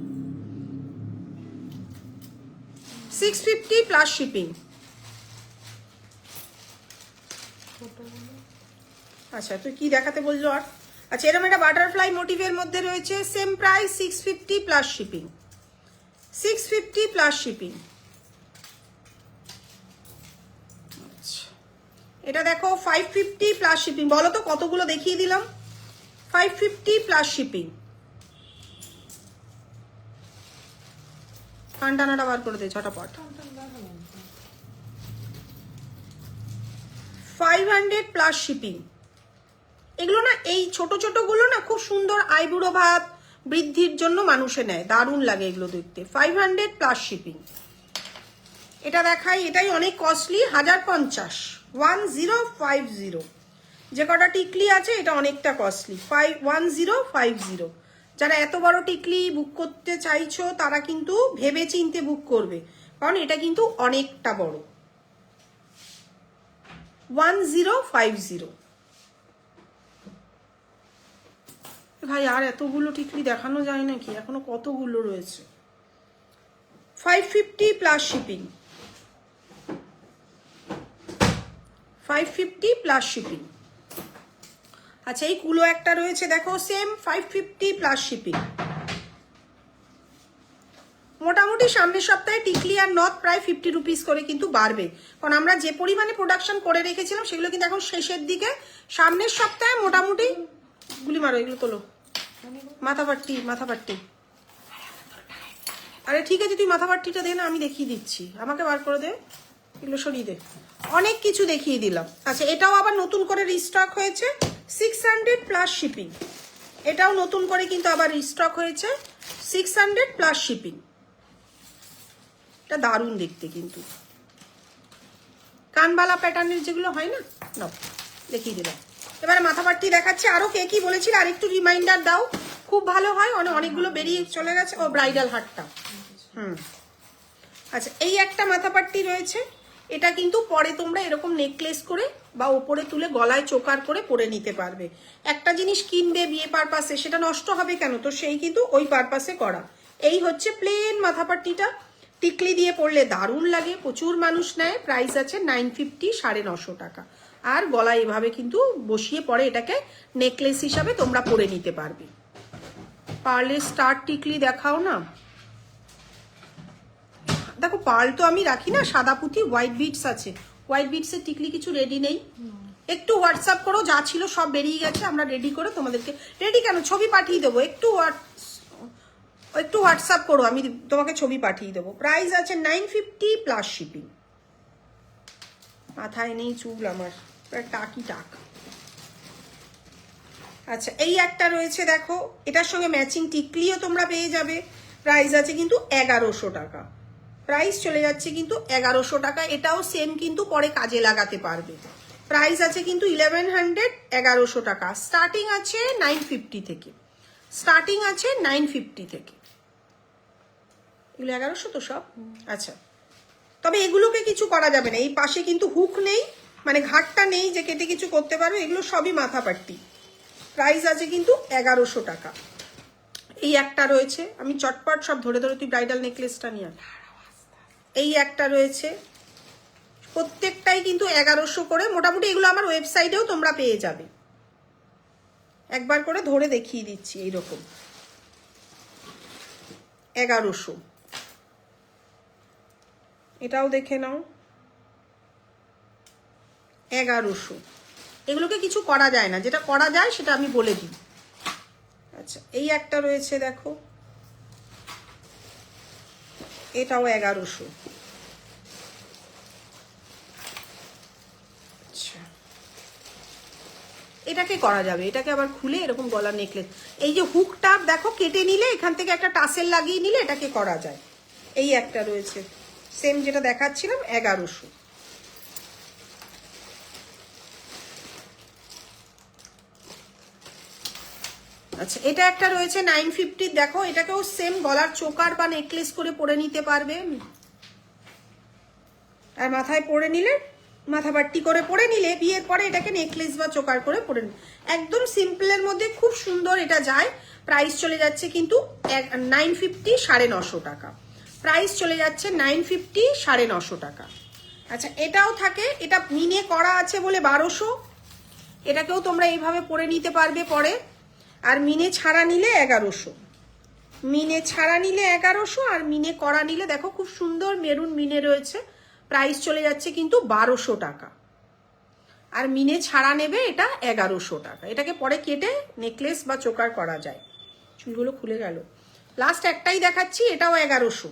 650 প্লাস শিপিং। আচ্ছা তুই কি দেখাতে বললো আর? আচ্ছা এরকম একটা বাটারফ্লাই মোটিভের মধ্যে রয়েছে, same price 650 plus shipping. 650 plus shipping. এটা দেখো 550 প্লাস শিপিং। বলো তো কতগুলো দেখিয়ে দিলাম? 550 প্লাস শিপিং। কানটানাটা বার করে দে ঝটাপট। 500 প্লাস শিপিং। এগুলো না, এই ছোট ছোট গুলো না খুব সুন্দর আইবুড়ো ভাত বৃদ্ধির জন্য মানুষে নেয়, দারুণ লাগে এগুলো দেখতে। 500 প্লাস শিপিং। এটা দেখাই, এটাই অনেক কস্টলি, 1050, 1050। যে কটা টিকলি আছে এটা অনেকটা কস্টলি, 1050। যারা এত বড় টিকলি বুক করতে চাইছো তারা কিন্তু ভেবে চিনতে বুক করবে, কারণ এটা কিন্তু অনেকটা বড়। 1050। ভাই আর এতগুলো টিকলি দেখানো যায় নাকি, এখনো কতগুলো রয়েছে। 550 প্লাস শিপিং। 550 plus shipping. আচ্ছা এই কুলো একটা রয়েছে দেখো, সেম 550 প্লাস শিপিং। মোটামুটি সামনের সপ্তাহে টিকলি আর নথ প্রায় 50 রুপিস করে কিন্তু বাড়বে, কারণ আমরা যে পরিমাণে প্রোডাকশন করে রেখেছিলাম সেগুলো কিন্তু এখন শেষের দিকে। সামনের সপ্তাহে মোটামুটি, গুলি মারো এগুলো তোলো, মাথাপাট্টি মাথাপাট্টি। আরে ঠিক আছে তুই মাথাপাট্টিটা দে না, আমি দেখিয়ে দিচ্ছি, আমাকে বার করে দে, এগুলো সরিয়ে দে। অনেক কিছু দেখিয়ে দিলাম। আচ্ছা এটাও আবার নতুন করে রিস্টক হয়েছে, 600 প্লাস শিপিং। এটাও নতুন করে কিন্তু আবার রিস্টক হয়েছে, 600 প্লাস শিপিং। এটা দারুণ দেখতে কিন্তু, কানবালা প্যাটার্নের যেগুলো হয় না, নাও দেখিয়ে দিলাম। এবারে মাথাপাট্টি দেখাচ্ছে। আরো কে কি বলেছিল আর একটু রিমাইন্ডার দাও, খুব ভালো হয়, অনেকগুলো বেরিয়ে চলে গেছে। ও ব্রাইডাল হারটা, আচ্ছা এই একটা মাথাপাট্টি রয়েছে, এটা কিন্তু পরে তোমরা এরকম নেকলেস করে বা ওপরে তুলে গলায় চোকার করে পরে নিতে পারবে। একটা জিনিস কিনবে বিয়ে পারপাসে, সেটা নষ্ট হবে কেন, তো সেই কিন্তু ওই পারপাসে করা। এই হচ্ছে প্লেন মাথাপাট্টিটা, টিকলি দিয়ে পরলে দারুণ লাগে, প্রচুর মানুষ নেয়। প্রাইস আছে 950, 950 টাকা। আর গলায় এভাবে কিন্তু বসিয়ে পরে এটাকে নেকলেস হিসাবে তোমরা পরে নিতে পারবে। পার্লের স্টার টিকলি দেখাও না। দেখো পার্ল তো আমি রাখি না, সাদা পুঁতি হোয়াইট বিটস আছে, হোয়াইট বিটসের টিকলি কিছু রেডি নেই। একটু হোয়াটসঅ্যাপ করো, যা ছিল সব বেরিয়ে গেছে, আমরা রেডি করে তোমাদেরকে, রেডি কেন ছবি পাঠিয়ে দেবো, একটু হোয়াটসঅ্যাপ করো, আমি তোমাকে ছবি পাঠিয়ে দেবো। প্রাইস আছে 950 প্লাস শিপিং। মাথায় নেই চুল আমার, টাকি টাক। আচ্ছা এই একটা রয়েছে দেখো, এটার সঙ্গে ম্যাচিং টিকলিও তোমরা পেয়ে যাবে। প্রাইস আছে কিন্তু 1100 টাকা, প্রাইস চলে যাচ্ছে কিন্তু 1100 টাকা। এটাও সেম কিন্তু পরে কাজে লাগাতে পারবে। প্রাইস আছে কিন্তু 1100, 1100 টাকা। স্টার্টিং আছে 950 থেকে, স্টার্টিং আছে 950 থেকে। এগুলো 1100 তো সব। আচ্ছা তবে এগুলোকে কিছু করা যাবে না, এই পাশে কিন্তু হুক নেই, মানে ঘাটটা নেই যে কেটে কিছু করতে পারবে, এগুলো সবই মাথা পাট্টি। প্রাইস আছে কিন্তু 1100 টাকা। এই একটা রয়েছে, আমি চটপট সব ধরে ধরে, তুই ব্রাইডাল নেকলেসটা নিয়ে। এই একটা রয়েছে, প্রত্যেকটাই কিন্তু 1100 করে, মোটামুটি এগুলো আমার ওয়েবসাইটেও তোমরা পেয়ে যাবে। একবার করে ধরে দেখিয়ে দিচ্ছি, এইরকম 1100। এটাও দেখে নাও 1100। এগুলোকে কিছু করা যায় না, যেটা করা যায় সেটা আমি বলে দিই। আচ্ছা এই একটা রয়েছে দেখো, এটাও 1100। আচ্ছা এটাকে করা যাবে, এটাকে আবার খুলে এরকম গলার নেকলেস, এই যে হুকটা দেখো কেটে নিলে এখান থেকে একটা টাসেল লাগিয়ে নিলে এটাকে করা যায়। এই একটা রয়েছে সেম যেটা দেখাচ্ছিলাম 1100। আচ্ছা এটা একটা রয়েছে 950, দেখো এটাকেও সেম গলার চোকার বা নেকলেস করে পরে নিতে পারবে, আর মাথায় পরে নিলে, মাথা বাট্টি করে পরে নিলে বিয়ের পরে এটাকে নেকলেস বা চোকার করে পরে নিলে একদম সিম্পলের মধ্যে খুব সুন্দর এটা যায়। প্রাইস চলে যাচ্ছে কিন্তু 950, 950 টাকা। প্রাইস চলে যাচ্ছে 950, 950 টাকা। আচ্ছা এটাও থাকে, এটা মিনে করা আছে বলে 1200, এটাকেও তোমরা এইভাবে পরে নিতে পারবে পরে। আর মিনে ছাড়া নিলে 1100, মিনে ছাড়া নিলে 1100, আর মিনে করা নিলে দেখো খুব সুন্দর মেরুন মিনে রয়েছে, প্রাইস চলে যাচ্ছে কিন্তু 1200 টাকা। আর মিনে ছাড়া নেবে এটা 1100 টাকা। এটাকে পরে কেটে নেকলেস বা চোকার করা যায়। চুলগুলো খুলে গেল। লাস্ট একটাই দেখাচ্ছি, এটাও 1100।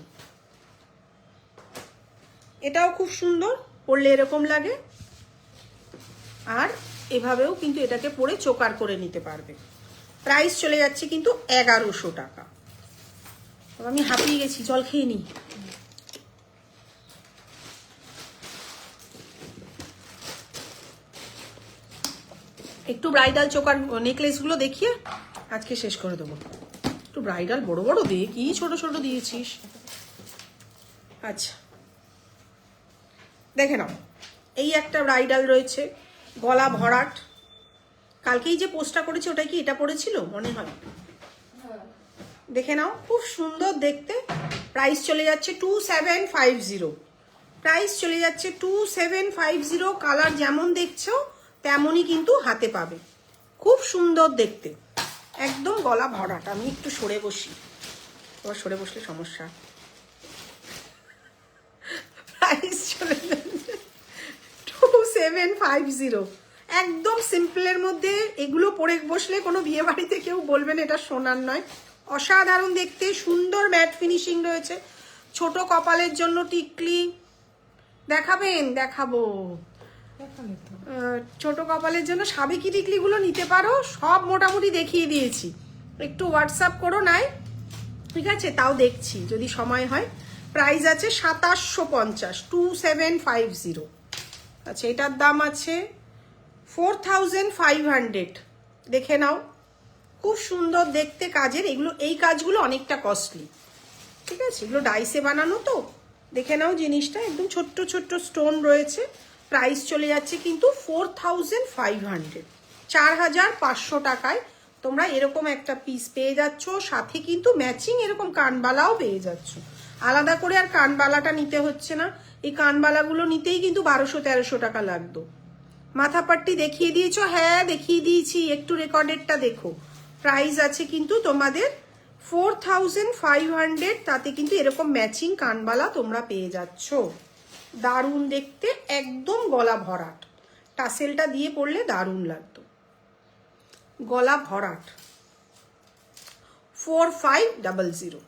এটাও খুব সুন্দর, পরলে এরকম লাগে, আর এভাবেও কিন্তু এটাকে পরে চোকার করে নিতে পারবে। প্রাইস চলে যাচ্ছে কিন্তু 1100 টাকা। আমি হাঁপিয়ে গেছি, জল খেয়ে নিই। একটু ব্রাইডাল চোকার নেকলেসগুলো দেখিয়ে আজকে শেষ করে দেবো। একটু ব্রাইডাল বড় বড় দে, কি ছোট ছোট দিয়েছিস। আচ্ছা দেখে নাও, এই একটা ব্রাইডাল রয়েছে, গলা ভরাট। কালকেই যে পোস্টটা করেছি ওটা কি এটা পড়েছিল মনে হয়, দেখে নাও খুব সুন্দর দেখতে। প্রাইস চলে যাচ্ছে 2750, প্রাইস চলে যাচ্ছে 2750। কালার যেমন দেখছো তেমনই কিন্তু হাতে পাবে, খুব সুন্দর দেখতে, একদম গলা ভরাট। আমি একটু সরে বসি, আবার সরে বসলে সমস্যা। প্রাইস চলে যাচ্ছে 2750, একদম সিম্পলের মধ্যে। এগুলো পরে বসলে কোনো বিয়ে বাড়িতে কেউ বলবেন এটা সোনার নয়। অসাধারণ দেখতে, সুন্দর ম্যাট ফিনিশিং রয়েছে। ছোট কপালের জন্য টিকলি দেখাবেন? দেখাবো। ছোট কপালের জন্য সাবেকি টিকলিগুলো নিতে পারো, সব মোটামুটি দেখিয়ে দিয়েছি। একটু হোয়াটসঅ্যাপ করো নাই, ঠিক আছে? তাও দেখছি যদি সময় হয়। প্রাইস আছে 2750, 2750। আচ্ছা এটার দাম আছে 4500। দেখে নাও, খুব সুন্দর দেখতে কাজের এগুলো। এই কাজগুলো অনেকটা কস্টলি, ঠিক আছে? এগুলো ডাইসে বানানো তো। দেখে নাও জিনিসটা, একদম ছোট্ট ছোট্ট স্টোন রয়েছে। প্রাইস চলে যাচ্ছে কিন্তু 4500, 4500 টাকায় তোমরা এরকম একটা পিস পেয়ে যাচ্ছ। সাথে কিন্তু ম্যাচিং এরকম কানবালাও পেয়ে যাচ্ছ, আলাদা করে আর কানবালাটা নিতে হচ্ছে না। এই কানবালাগুলো নিতেই কিন্তু 1200-1300 টাকা লাগতো। মাথাপাট্টি দেখিয়ে দিয়েছো? হ্যাঁ দেখিয়ে দিয়েছি, একটু রেকর্ডেরটা দেখো। প্রাইস আছে কিন্তু তোমাদের 4500, তাতে কিন্তু এরকম ম্যাচিং কানবালা তোমরা পেয়ে যাচ্ছ। দারুণ দেখতে, একদম গলা ভরাট, টাসেলটা দিয়ে পড়লে দারুণ লাগতো, গলা ভরাট। 4500।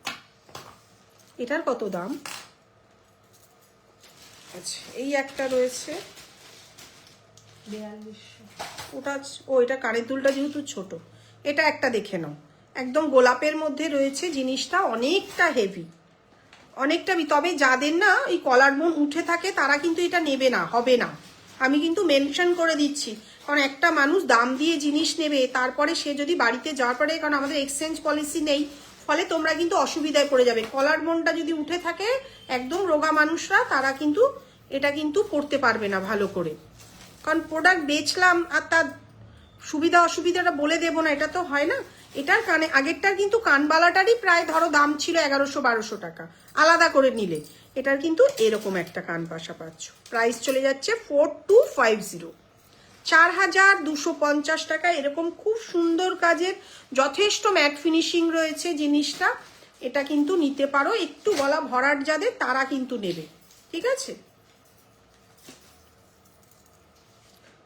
এটার কত দাম? আচ্ছা, এই একটা রয়েছে 4200। ওটা এটা কানের দুলটা যেহেতু ছোট, এটা একটা দেখে নাও, একদম গোলাপের মধ্যে রয়েছে জিনিসটা, অনেকটা হেভি, অনেকটা। তবে যাদের না এই কলার বোন উঠে থাকে তারা কিন্তু এটা নেবে না, হবে না, আমি কিন্তু মেনশন করে দিচ্ছি। কারণ একটা মানুষ দাম দিয়ে জিনিস নেবে, তারপরে সে যদি বাড়িতে যাওয়ার পরে, কারণ আমাদের এক্সচেঞ্জ পলিসি নেই, ফলে তোমরা কিন্তু অসুবিধায় পড়ে যাবে। কলার বোনটা যদি উঠে থাকে, একদম রোগা মানুষরা তারা কিন্তু এটা কিন্তু পড়তে পারবে না ভালো করে। কারণ প্রোডাক্ট বেচলাম আর তার সুবিধা অসুবিধাটা বলে দেবো না, এটা তো হয় না। এটার কানে, আগেরটার কিন্তু কানবালাটারই প্রায় ধরো দাম ছিল 1100-1200 টাকা আলাদা করে নিলে, এটার কিন্তু এরকম একটা কান পাশা পাচ্ছ। প্রাইস চলে যাচ্ছে 4250, 4250 টাকা। এরকম খুব সুন্দর কাজের, যথেষ্ট ম্যাট ফিনিশিং রয়েছে জিনিসটা, এটা কিন্তু নিতে পারো। একটু গলা ভরাট যাদের, তারা কিন্তু নেবে, ঠিক আছে।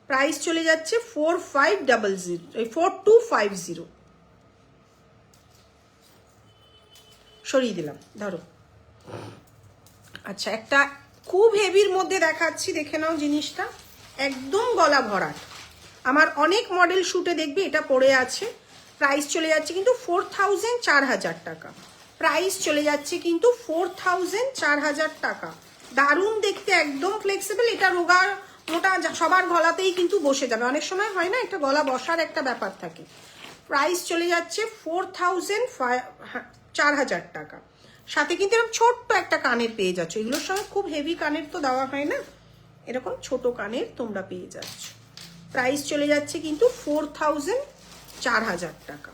প্রাইস চলে যাচ্ছে 4250। সরিয়ে দিলাম, ধরো। আচ্ছা, একটা খুব হেভির মধ্যে দেখাচ্ছি, দেখে নাও জিনিসটা, একদম গলা ভরাট। আমার অনেক মডেল শুটে দেখবি এটা পড়ে আছে। প্রাইস চলে যাচ্ছে কিন্তু 4000 টাকা। প্রাইস চলে যাচ্ছে কিন্তু 4000 টাকা। দারুণ দেখতে, একদম ফ্লেক্সিবল। এটা রোগা মোটা সবার গলাতেই কিন্তু বসে যাবে, অনেক সময় হয় না একটা গলা বসার একটা ব্যাপার থাকে। প্রাইস চলে যাচ্ছে 4000 টাকা। সাথে কিন্তু এরকম ছোট্ট একটা কানের পেয়ে যাচ্ছ, এগুলোর সঙ্গে খুব হেভি কানের তো দেওয়া হয় না, এরকম ছোট কানের তোমরা পেয়ে যাচ্ছ। প্রাইস চলে যাচ্ছে কিন্তু 4000 টাকা।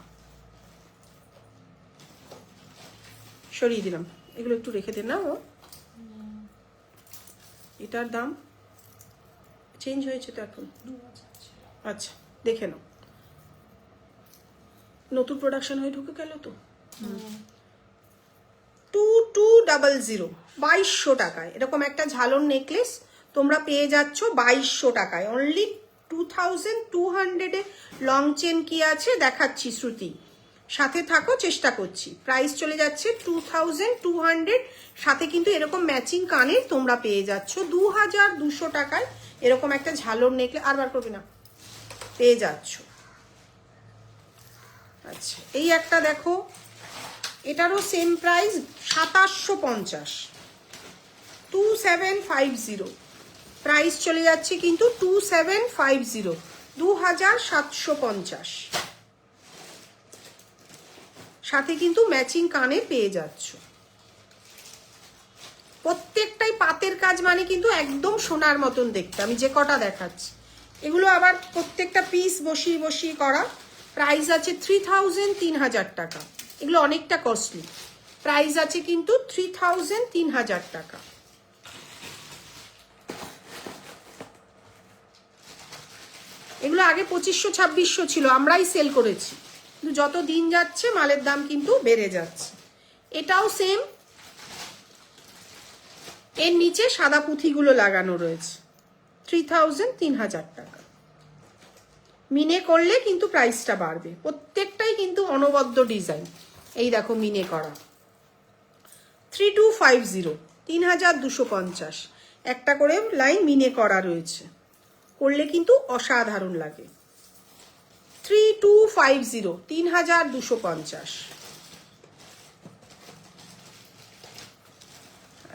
সরিয়ে দিলাম, এগুলো একটু রেখে দেন না। এটার দাম চেঞ্জ হয়েছে তো এখন। আচ্ছা, দেখে নাও, নতুন প্রোডাকশন হয়ে ঢুকে গেল তো। 2200, 2200 টাকায় এরকম একটা ঝালর নেকলেস তোমরা পেয়ে যাচ্ছ 2200 টাকায়। অনলি 2200 লং চেন কি আছে দেখাচ্ছি, শ্রুতি সাথে থাকো, চেষ্টা করছি। প্রাইস চলে যাচ্ছে 2200, সাথে কিন্তু এরকম ম্যাচিং কানের তোমরা পেয়ে যাচ্ছ 2200 টাকায়। এরকম একটা ঝালর নেকলেস, আর বার করবি না, পেয়ে যাচ্ছ। আচ্ছা, এই একটা দেখো, এটারও সেম প্রাইস 2750, 2750। প্রাইস চলে যাচ্ছে কিন্তু 2750, 2750। সাথে কিন্তু ম্যাচিং কানে পেয়ে যাচ্ছ। প্রত্যেকটাই পাতের কাজ, মানে কিন্তু একদম সোনার মতন দেখতে। আমি যে কটা দেখাচ্ছি এগুলো আবার প্রত্যেকটা পিস বসিয়ে বসিয়ে করা। প্রাইস আছে 3000 টাকা। এগুলো অনেকটা কস্টলি। প্রাইস আছে কিন্তু 3000 টাকা। এগুলো আগে 2500-2600 ছিল, আমরাই সেল করেছি, কিন্তু যত দিন যাচ্ছে মালের দাম কিন্তু বেড়ে যাচ্ছে। এটাও সেম, এর নিচে সাদা পুঁথিগুলো লাগানো রয়েছে। 3000 টাকা। মিনে করলে কিন্তু প্রাইসটা বাড়বে। প্রত্যেকটাই কিন্তু অনবদ্য ডিজাইন। এই দেখো মিনে করা 3250, 3250। একটা করে লাইন মিনে করা রয়েছে, করলে কিন্তু অসাধারণ লাগে। 3250, 3250।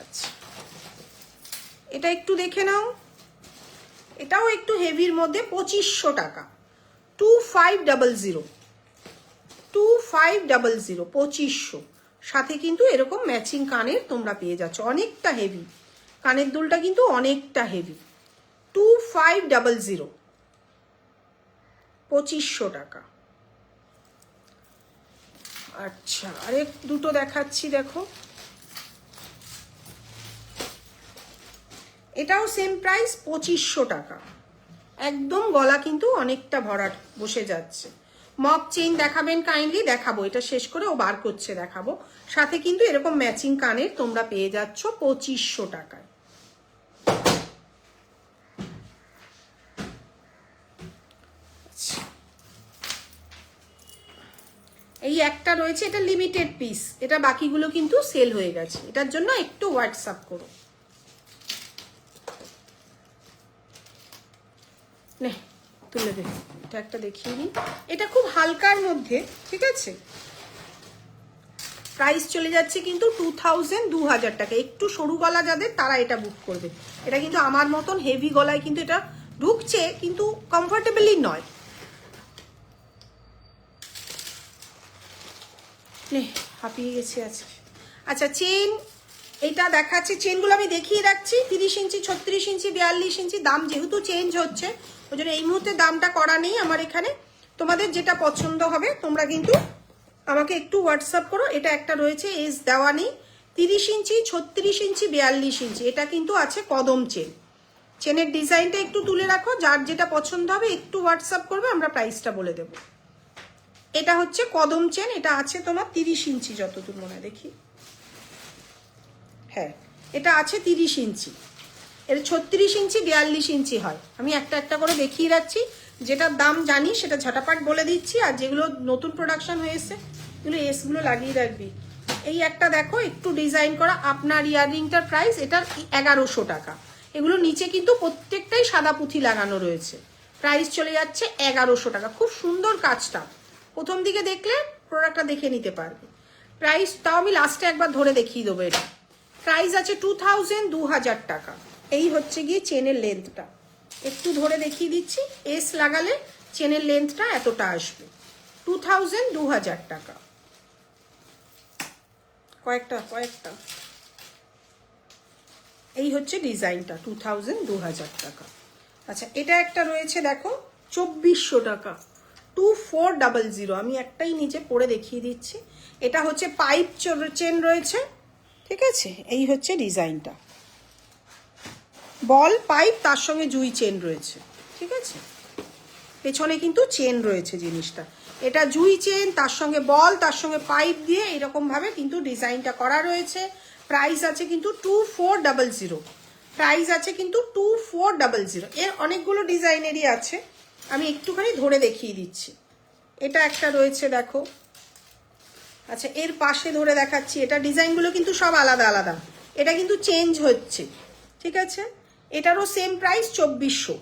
আচ্ছা, এটা একটু দেখে নাও, এটাও একটু হেভির মধ্যে 2500 টাকা। 2500, 2500। সাথে কিন্তু এরকম ম্যাচিং কানের তোমরা পেয়ে যাচ্ছ, অনেকটা হেভি। কানের দুলটা কিন্তু অনেকটা হেভি। 2500, 2500 টাকা। আচ্ছা, আরেক দুটো দেখাচ্ছি, দেখো এটাও সেম প্রাইস 2500 টাকা। একদম গলা কিন্তু অনেকটা ভরাট বসে যাচ্ছে। মক চেইন দেখাবেন কাইন্ডলি, দেখাবো, এটা শেষ করে ও বার করছে দেখাবো। সাথে কিন্তু এরকম ম্যাচিং কানের তোমরা পেয়ে যাচ্ছ 2500 টাকায়। এই একটা রয়েছে, এটা লিমিটেড পিস, এটা বাকিগুলো কিন্তু সেল হয়ে গেছে, এটার জন্য একটু হোয়াটসঅ্যাপ করো। নে তুলে দে, এটা একটা দেখিয়ে নিই, এটা খুব হালকার মধ্যে, ঠিক আছে। প্রাইস চলে যাচ্ছে কিন্তু 2000 টাকা। একটু সরু গলা যাদের তারা এটা বুক করবে। এটা কিন্তু আমার মতন হেভি গলায় কিন্তু এটা ঢুকছে, কিন্তু কমফোর্টেবলি নয়। নে হাঁপিয়ে গেছি আজকে। আচ্ছা চেন, এটা দেখাচ্ছে, চেনগুলো আমি দেখিয়ে রাখছি। 30 ইঞ্চি, 36 ইঞ্চি, 42 ইঞ্চি। দাম যেহেতু চেঞ্জ হচ্ছে ওই জন্য এই মুহূর্তে দামটা করা নেই আমার এখানে। তোমাদের যেটা পছন্দ হবে তোমরা কিন্তু আমাকে একটু হোয়াটসঅ্যাপ করো। এটা একটা রয়েছে, এজ দেওয়া নেই, 30 ইঞ্চি, 36 ইঞ্চি, 42 ইঞ্চি। এটা কিন্তু আছে কদম চেন। চেনের ডিজাইনটা একটু তুলে রাখো, যার যেটা পছন্দ হবে একটু হোয়াটসঅ্যাপ করবে, আমরা প্রাইসটা বলে দেবো। এটা হচ্ছে কদম চেন, এটা আছে তোমার 30 ইঞ্চি যতদূর মনে হয়, দেখি, হ্যাঁ এটা আছে 30 ইঞ্চি। এর 36 ইঞ্চি, 42 ইঞ্চি হয়। আমি একটা একটা করে দেখিয়ে রাখছি, যেটার দাম জানি সেটা ঝটাপাট বলে দিচ্ছি, আর যেগুলো নতুন প্রোডাকশন হয়েছে এগুলো এসগুলো লাগিয়ে রাখবি। এই একটা দেখো একটু ডিজাইন করা আপনার ইয়াররিংটার প্রাইস এটার 1100 টাকা। এগুলো নিচে কিন্তু প্রত্যেকটাই সাদা পুঁথি লাগানো রয়েছে। প্রাইস চলে যাচ্ছে 1100 টাকা। খুব সুন্দর কাজটা, প্রথম দিকে দেখলে প্রোডাক্টটা দেখে নিতে পারবে। প্রাইস তাও আমি লাস্টে একবার ধরে দেখিয়ে দেবো। এটা প্রাইস আছে 2000 টাকা। এই হচ্ছে গিয়ে চেনের লেন্থটা, একটু ধরে দেখিয়ে দিচ্ছি। এস লাগালে চেনের লেন্থটা এতটা আসবে। 2000 টাকা। কয়েকটা এই হচ্ছে ডিজাইনটা, 2000 টাকা। আচ্ছা এটা একটা রয়েছে দেখো 2400 টাকা, 2400। আমি একটাই নিচে পরে দেখিয়ে দিচ্ছি। এটা হচ্ছে পাইপ চেন রয়েছে, ঠিক আছে। এই হচ্ছে ডিজাইনটা, বল পাইপ তার সঙ্গে জুই চেন রয়েছে, ঠিক আছে। পেছনে কিন্তু চেন রয়েছে জিনিসটা, এটা জুই চেন তার সঙ্গে বল তার সঙ্গে পাইপ দিয়ে এরকম ভাবে কিন্তু ডিজাইনটা করা রয়েছে। প্রাইস আছে কিন্তু 2400। প্রাইস আছে কিন্তু 2400। এর অনেকগুলো ডিজাইনেরই আছে, আমি একটুখানি ধরে দেখিয়ে দিচ্ছি। এটা একটা রয়েছে দেখো, আচ্ছা এর পাশে ধরে দেখাচ্ছি। এটা ডিজাইনগুলো কিন্তু সব আলাদা আলাদা, এটা কিন্তু চেঞ্জ হচ্ছে, ঠিক আছে। এটারও সেম প্রাইস 2400,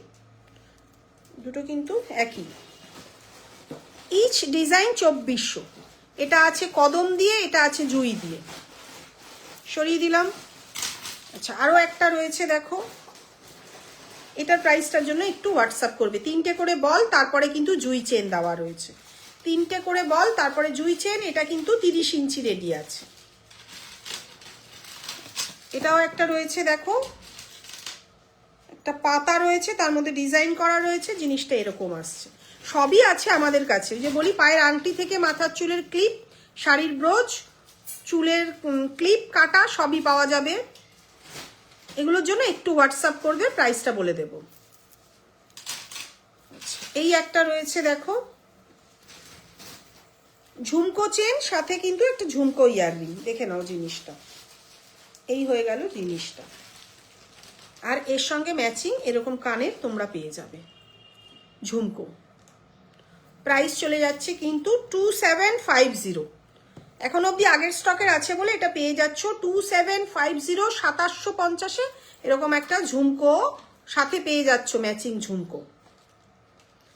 দুটো কিন্তু একই। Each design 2400। এটা আছে কদম দিয়ে, এটা আছে জুই দিয়ে, সরিয়ে দিলাম। আচ্ছা আরও একটা রয়েছে দেখো, এটার প্রাইসটার জন্য একটু হোয়াটসঅ্যাপ করবে। 3টে করে বল, তারপরে কিন্তু জুই চেন দেওয়া রয়েছে। 3টে করে বল তারপরে জুই চেন। এটা কিন্তু 30 ইঞ্চি রেডি আছে। এটাও একটা রয়েছে দেখো, একটা পাতা রয়েছে তার মধ্যে ডিজাইন করা রয়েছে, জিনিসটা এরকম আসছে। সবই আছে আমাদের কাছে, যে বলি পায়ের আংটি থেকে মাথার চুলের ক্লিপ, শাড়ির ব্রোচ, চুলের ক্লিপ কাটা সবই পাওয়া যাবে। এগুলোর জন্য একটু হোয়াটসঅ্যাপ করবে, প্রাইসটা বলে দেব। এই একটা রয়েছে দেখো ঝুমকো চেন, সাথে কিন্তু একটা ঝুমকো ইয়াররিং, দেখে নাও জিনিসটা। এই হয়ে গেল জিনিসটা, আর এর সঙ্গে ম্যাচিং এরকম কানের তোমরা পেয়ে যাবে ঝুমকো। প্রাইস চলে যাচ্ছে কিন্তু 2750। এখন অবধি আগের স্টকের আছে বলে এটা পেয়ে যাচ্ছ 2750। 2750-এ এরকম একটা ঝুমকো সাথে পেয়ে যাচ্ছ, ম্যাচিং ঝুমকো।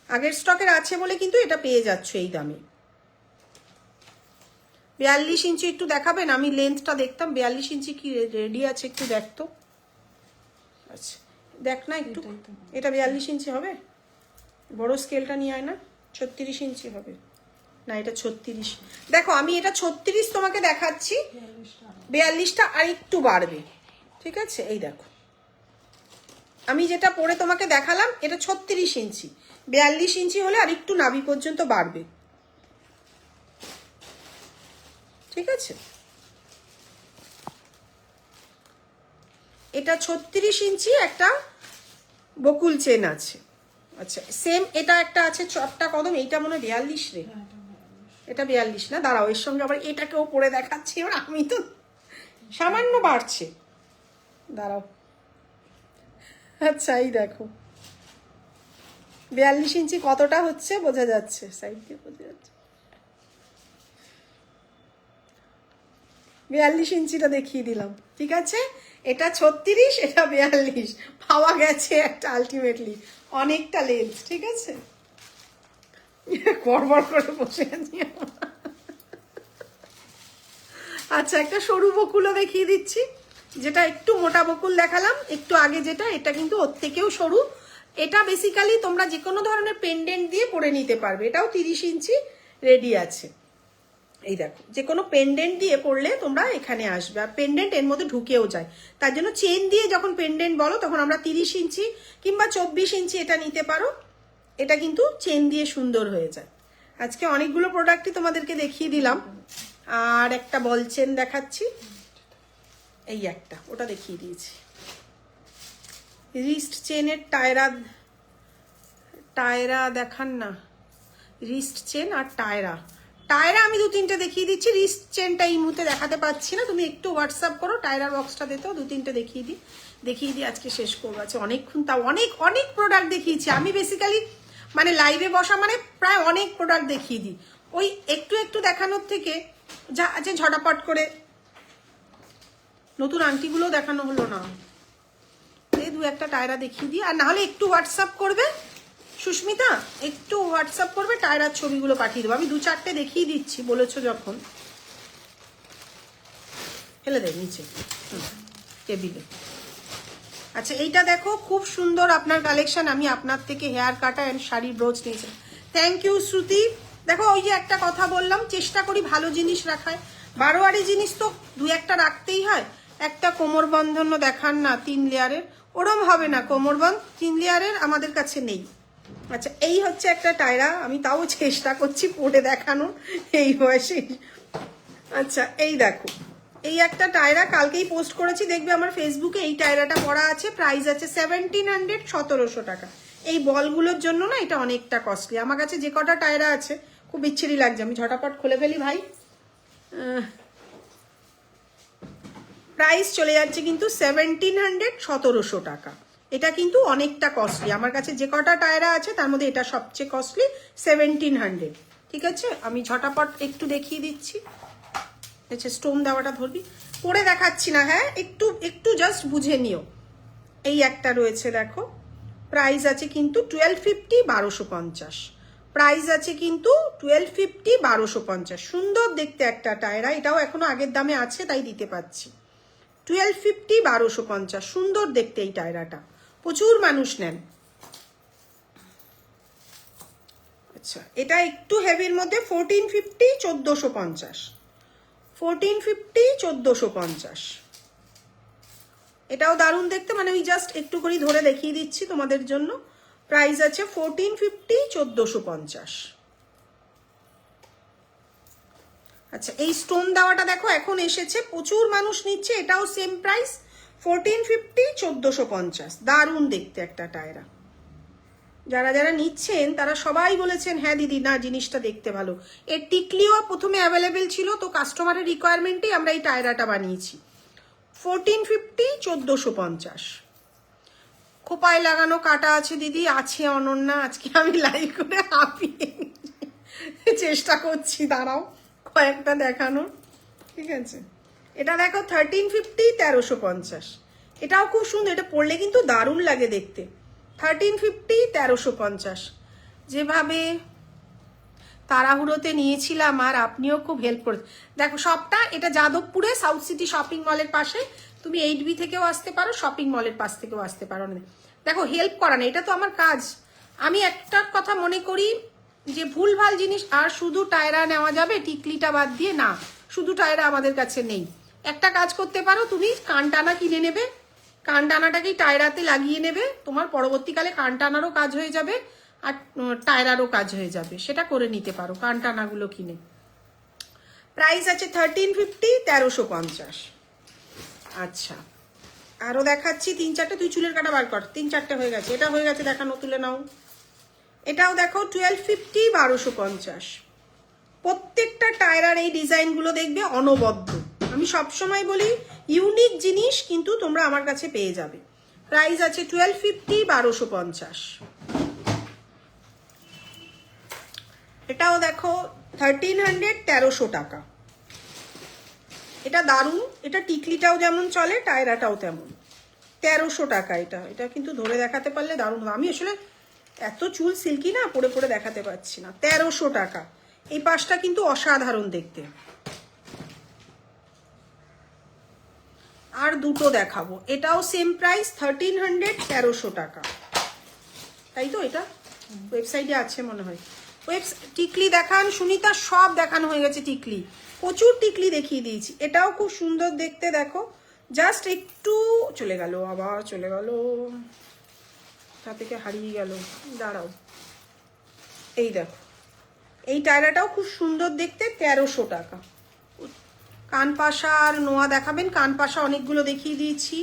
আগের স্টকের আছে বলে কিন্তু এটা পেয়ে যাচ্ছ এই দামে। 42 ইঞ্চি একটু দেখাবেন, আমি লেন্থটা দেখতাম। 42 ইঞ্চি কি রেডি আছে একটু দেখতো। আচ্ছা দেখ না একটু, এটা 42 ইঞ্চি হবে? বড় স্কেলটা নিয়ে আয় না, 36 ইঞ্চি হবে না, এটা 36। দেখো আমি এটা 36 তোমাকে দেখাচ্ছি, 42টা আর একটু বাড়বে, ঠিক আছে। এই দেখো আমি যেটা পরে তোমাকে দেখালাম এটা 36 ইঞ্চি, 42 ইঞ্চি হলে আর একটু নাভি পর্যন্ত বাড়বে, ঠিক আছে। এটা 36 ইঞ্চি একটা বকুল চেন আছে, আচ্ছা সেম এটা একটা আছে চপটা কদম, এইটা মনে হয় 42 রে, এটা 42 না, দাঁড়াও এর সঙ্গে আবার এটাকেও পরে দেখাচ্ছি, এবার আমি তো সামান্য বাড়ছে, দাঁড়াও। আচ্ছা এই দেখো 42 ইঞ্চি কতটা হচ্ছে বোঝা যাচ্ছে, সাইড দিয়ে বোঝা যাচ্ছে। 42 ইঞ্চিটা দেখিয়ে দিলাম, ঠিক আছে। এটা 36, এটা 42, পাওয়া গেছে একটা আলটিমেটলি অনেকটা লেন্থ, ঠিক আছে। গড়বড় করে বসে আছি। আচ্ছা একটা সরু বকুলও দেখিয়ে দিচ্ছি, যেটা একটু মোটা বকুল দেখালাম একটু আগে, যেটা এটা কিন্তু ওর থেকেও সরু। এটা বেসিক্যালি তোমরা যে কোনো ধরনের পেন্ডেন্ট দিয়ে পরে নিতে পারবে, এটাও 30 ইঞ্চি রেডি আছে। এই দেখো যে কোনো পেন্ডেন্ট দিয়ে পরলে তোমরা এখানে আসবে, আর পেন্ডেন্ট এর মধ্যে ঢুকেও যায়, তার জন্য চেন দিয়ে যখন পেন্ডেন্ট বলো তখন আমরা 30 ইঞ্চি কিংবা 24 ইঞ্চি এটা নিতে পারো, এটা কিন্তু চেন দিয়ে সুন্দর হয়ে যায়। আজকে অনেকগুলো প্রোডাক্টই তোমাদেরকে দেখিয়ে দিলাম, আর একটা বল চেন দেখাচ্ছি, এই একটা ওটা দেখিয়ে দিয়েছি। রিস্ট চেনের টায়রা দেখান না, রিস্ট চেন আর টায়রা আমি 2-3টে দেখিয়ে দিচ্ছি। রিস্ট চেনটা এই মুহূর্তে দেখাতে পাচ্ছি না, তুমি একটু হোয়াটসঅ্যাপ করো, টায়রার বক্সটা দিতেও 2-3টে দেখিয়ে দিই আজকে শেষ করবো। আছে অনেকক্ষণ, তা অনেক প্রোডাক্ট দেখিয়েছি আমি। বেসিক্যালি মানে লাইভে বসা মানে প্রায় অনেক প্রোডাক্ট দেখিয়ে দিই, ওই একটু দেখানোর থেকে যা আছে ঝটাপট করে। নতুন আংটিগুলো দেখানো হলো না, এই 2-1টা টায়রা দেখিয়ে দিই। আর নাহলে একটু হোয়াটসঅ্যাপ করবে সুস্মিতা, একটু হোয়াটসঅ্যাপ করবে, টায়রার ছবিগুলো পাঠিয়ে দেবো। আমি 2-4টে দেখিয়ে দিচ্ছি বলেছো যখন। ফেলে দেয় নিচে টেবিলে। আচ্ছা এইটা দেখো খুব সুন্দর আপনার কালেকশন, আমি আপনার থেকে হেয়ার কাটা অ্যান্ড শাড়ি ব্রোচ নিয়েছি। থ্যাংক ইউ শ্রুতি। দেখো ওই যে একটা কথা বললাম, চেষ্টা করি ভালো জিনিস রাখায়, বারোয়ারি জিনিস তো 2-1টা রাখতেই হয়। একটা কোমর বন্ধনও দেখান না 3 লেয়ারের, ওরম হবে না, কোমর বন্ধ 3 লেয়ারের আমাদের কাছে নেই। আচ্ছা এই হচ্ছে একটা টায়রা, আমি তাও চেষ্টা করছি পরে দেখানো এই বয়সে। আচ্ছা এই দেখো এই একটা টায়রা কালকেই পোস্ট করেছি, দেখবে আমার ফেসবুকে, এই টায়রাটা পরা আছে, প্রাইস আছে 1700, 1700 টাকা। এই বলগুলোর জন্য না এটা অনেকটা কস্টলি। আমার কাছে যে কটা টায়রা আছে খুব বিচ্ছিরি লাগছে, আমি ঝটাপট খুলে ফেলি ভাই। প্রাইস চলে যাচ্ছে কিন্তু 1700, 1700 টাকা। এটা কিন্তু অনেকটা কস্টলি, আমার কাছে যে কটা টায়রা আছে তার মধ্যে এটা সবচেয়ে কস্টলি, 1700, ঠিক আছে। আমি ঝটাপট একটু দেখিয়ে দিচ্ছি। আচ্ছা স্টোন দেওয়াটা ধরবি, পরে দেখাচ্ছি না, হ্যাঁ একটু জাস্ট বুঝে নিও। এই একটা রয়েছে দেখো, প্রাইস আছে কিন্তু 1250, 1250, প্রাইস আছে কিন্তু 1250, 1250। সুন্দর দেখতে একটা টায়রা, এটাও এখনো আগের দামে আছে তাই দিতে পাচ্ছি। 1250, 1250, সুন্দর দেখতে এই টায়রাটা, প্রচুর মানুষ নেন। আচ্ছা এটা একটু হেভির মধ্যে 1450, 1450, 1450, 1450, এটাও দারুণ দেখতে, মানে আমি জাস্ট একটু করে ধরে দেখিয়ে দিচ্ছি তোমাদের জন্য। প্রাইস আছে 1450, 1450। আচ্ছা এই স্টোন দেওয়াটা দেখো এখন এসেছে, প্রচুর মানুষ নিচ্ছে, এটাও সেম প্রাইস 1450, 1450, দারুণ দেখতে একটা টায়রা। যারা নিচ্ছেন তারা সবাই বলেছেন হ্যাঁ দিদি না জিনিসটা দেখতে ভালো। এর টিকলিও প্রথমে অ্যাভেলেবেল ছিল, তো কাস্টমারের রিকোয়ারমেন্টেই আমরা এই টায়রাটা বানিয়েছি। 1450, 1450। খোপায় লাগানো কাটা আছে দিদি, আছে অনন্যা, আজকে আমি লাইভ করে হাঁপিয়ে চেষ্টা করছি, দাঁড়াও কয়েকটা দেখানোর, ঠিক আছে। এটা দেখো 1350, 1350, এটাও খুব সুন্দর, এটা পরলে কিন্তু দারুণ লাগে দেখতে। 1350, 1350, যেভাবে তাড়াহুড়োতে নিয়েছিলাম আর আপনিও খুব হেল্প করেছেন। দেখো সবটা, এটা যাদবপুরে সাউথ সিটি শপিং মলের পাশে, তুমি 8B থেকেও আসতে পারো, শপিং মলের পাশ থেকেও আসতে পারো। দেখো হেল্প করা না, এটা তো আমার কাজ। আমি একটা কথা মনে করি যে ভুলভাল জিনিস, আর শুধু টায়রা নেওয়া যাবে টিকলিটা বাদ দিয়ে না, শুধু টায়রা আমাদের কাছে নেই। একটা কাজ করতে পারো, তুমি কানটানা কিনে নেবে, কানটানাটাকেই টায়রাতে লাগিয়ে নেবে, তোমার পরবর্তীকালে কানটানারও কাজ হয়ে যাবে আর টায়রারও কাজ হয়ে যাবে, সেটা করে নিতে পারো কানটানাগুলো কিনে। প্রাইস আছে 1350, 1350। আচ্ছা আরো দেখাচ্ছি 3-4টে, তুই চুলের কাটা বার কর, 3-4টে হয়ে গেছে, এটা হয়ে গেছে দেখানো, তুলে নাও। এটাও দেখো 1250, 1250। প্রত্যেকটা টায়রার এই ডিজাইনগুলো দেখবে অনবদ্য। আমি সবসময় বলি ইউনিক জিনিস কিন্তু তোমরা আমার কাছে পেয়ে যাবে। প্রাইস আছে 1250, 1250। এটাও দেখো 1300, 1300 টাকা। এটা দারুণ, এটা টিকলিটাও যেমন চলে টায়রাটাও তেমন। 1300 টাকা এটা। এটা কিন্তু ধরে দেখাতে পারলে দারুণ হবে। আমি আসলে এত চুল সিল্কি না, পরে পরে দেখাতে পারছি না। 1300 টাকা। এই পাশটা কিন্তু অসাধারণ দেখতে। আর দুটো দেখাবো, এটাও সেম প্রাইস 1300, 1300 টাকা। তাই তো? এটা ওয়েবসাইটে আছে মনে হয়। টিকলি দেখান সুনিতা, সব দেখানো হয়ে গেছে টিকলি, প্রচুর টিকলি দেখিয়ে দিয়েছি। এটাও খুব সুন্দর দেখতে, দেখো জাস্ট একটু চলে গেল, আবার চলে গেল, তা থেকে হারিয়ে গেল। দাঁড়াও, এই দেখো, এই টায়রাটাও খুব সুন্দর দেখতে, 1300 টাকা। কানপাশা আর নোয়া দেখাবেন? কানপাশা অনেকগুলো দেখিয়ে দিয়েছি,